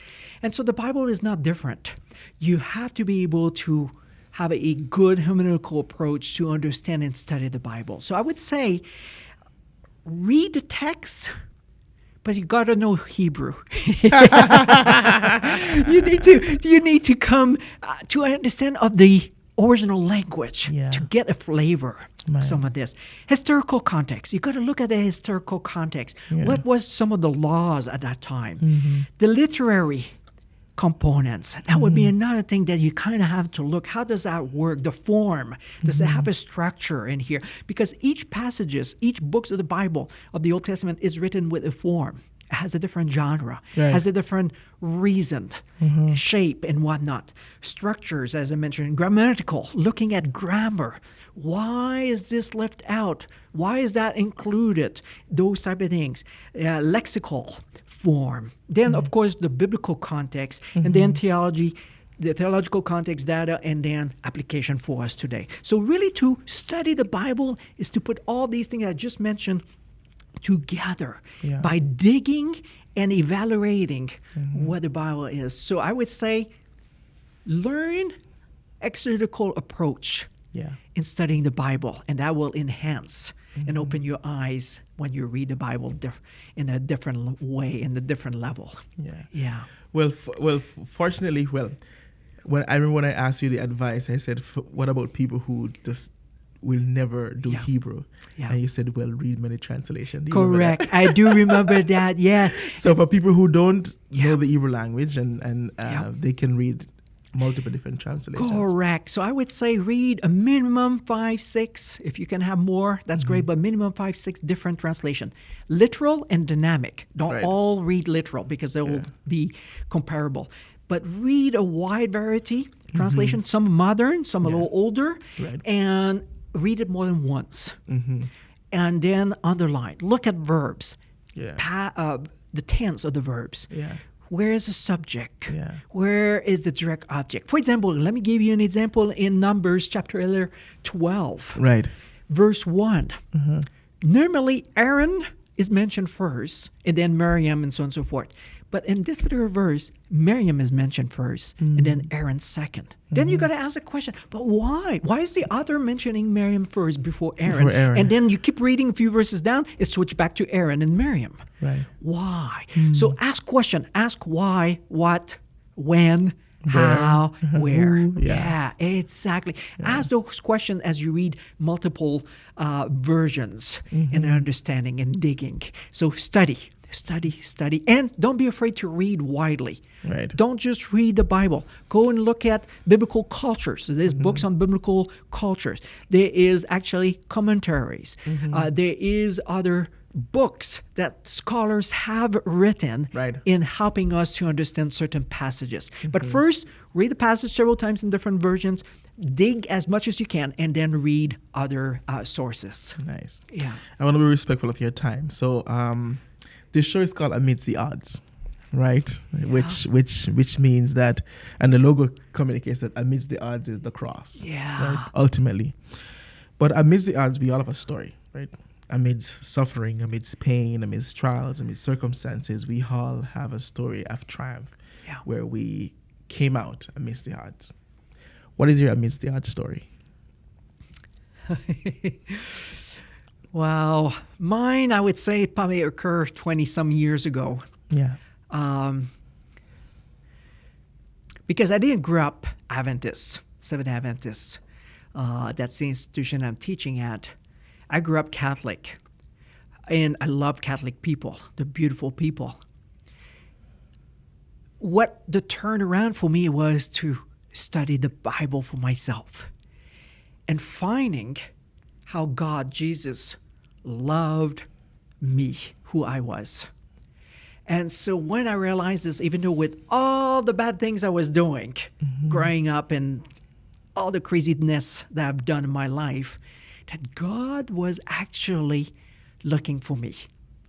And so the Bible is not different. You have to be able to have a good hermeneutical approach to understand and study the Bible. So I would say, read the text, but you got to know Hebrew. you need to come to understand of the original language to get a flavor. Some of this historical context. You got to look at the historical context. What was some of the laws at that time? The literary components. That would be another thing that you kind of have to look. How does that work? The form. Does it have a structure in here? Because each books of the Bible of the Old Testament is written with a form. It has a different genre, has a different reason, shape, and whatnot. Structures, as I mentioned, grammatical, looking at grammar. Why is this left out? Why is that included? Those type of things. Lexical form. Then, of course, the biblical context, and then theology, the theological context data, and then application for us today. So really to study the Bible is to put all these things I just mentioned together by digging and evaluating what the Bible is. So I would say learn exegetical approach in studying the Bible, and that will enhance and open your eyes when you read the Bible in a different way, in a different level. Well, fortunately, when I remember when I asked you the advice, I said, what about people who just will never do Hebrew? And you said, well, read many translations. Correct. I do remember that. So for people who don't know the Hebrew language, and they can read multiple different translations. Correct. So I would say read a minimum 5-6. If you can have more, that's great, but minimum 5-6 different translation. Literal and dynamic. Don't all read literal because they will be comparable. But read a wide variety translation, some modern, some a little older, and read it more than once. And then underline. Look at verbs. The tense of the verbs. Where is the subject? Where is the direct object? For example, let me give you an example in Numbers chapter 12. Verse 1. Normally, Aaron is mentioned first, and then Miriam, and so on and so forth. But in this particular verse, Miriam is mentioned first, and then Aaron second. Then you got to ask a question, but why? Why is the author mentioning Miriam first before Aaron? And then you keep reading a few verses down, it switched back to Aaron and Miriam. Why? So ask question. Ask why, what, when, how, where. Exactly. Ask those questions as you read multiple versions and understanding and digging. So study, and don't be afraid to read widely. Don't just read the Bible. Go and look at biblical cultures. So there's books on biblical cultures. There is actually commentaries. There is other books that scholars have written in helping us to understand certain passages. But first, read the passage several times in different versions, dig as much as you can, and then read other sources. I want to be respectful of your time. So this show is called Amidst the Odds, which means that, and the logo communicates that amidst the odds is the cross, ultimately. But amidst the odds, we all have a story, Amidst suffering, amidst pain, amidst trials, amidst circumstances, we all have a story of triumph where we came out amidst the odds. What is your amidst the odds story? Well, mine, I would say, probably occurred 20-some years ago. Because I didn't grow up Adventist, Seventh Adventist. That's the institution I'm teaching at. I grew up Catholic, and I love Catholic people. They're beautiful people. What the turnaround for me was to study the Bible for myself and finding how God, Jesus, loved me, who I was. And so when I realized this, even though with all the bad things I was doing, growing up and all the craziness that I've done in my life, that God was actually looking for me.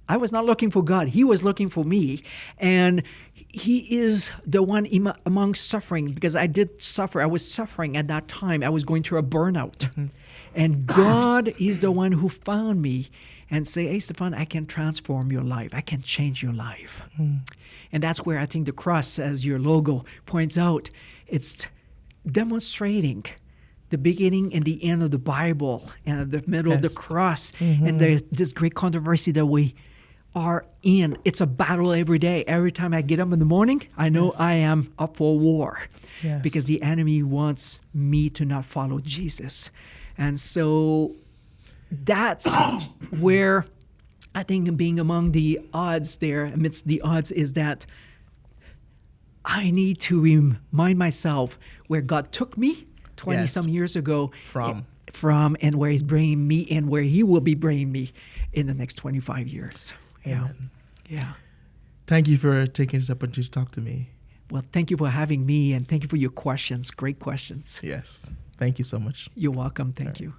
I was not looking for God. He was looking for me. And he is the one among suffering, because I did suffer. I was suffering at that time. I was going through a burnout. And God is the one who found me and say, hey, Stephane, I can transform your life. I can change your life. And that's where I think the cross, as your logo points out, it's demonstrating the beginning and the end of the Bible and the middle of the cross and this great controversy that we are in. It's a battle every day. Every time I get up in the morning, I know I am up for war because the enemy wants me to not follow Jesus. And so that's where I think being among the odds there, amidst the odds, is that I need to remind myself where God took me 20 some years ago from and where he's bringing me and where he will be bringing me in the next 25 years. Yeah. Thank you for taking this opportunity to talk to me. Well, thank you for having me, and thank you for your questions. Great questions. Yes. Thank you so much. You're welcome. Thank you.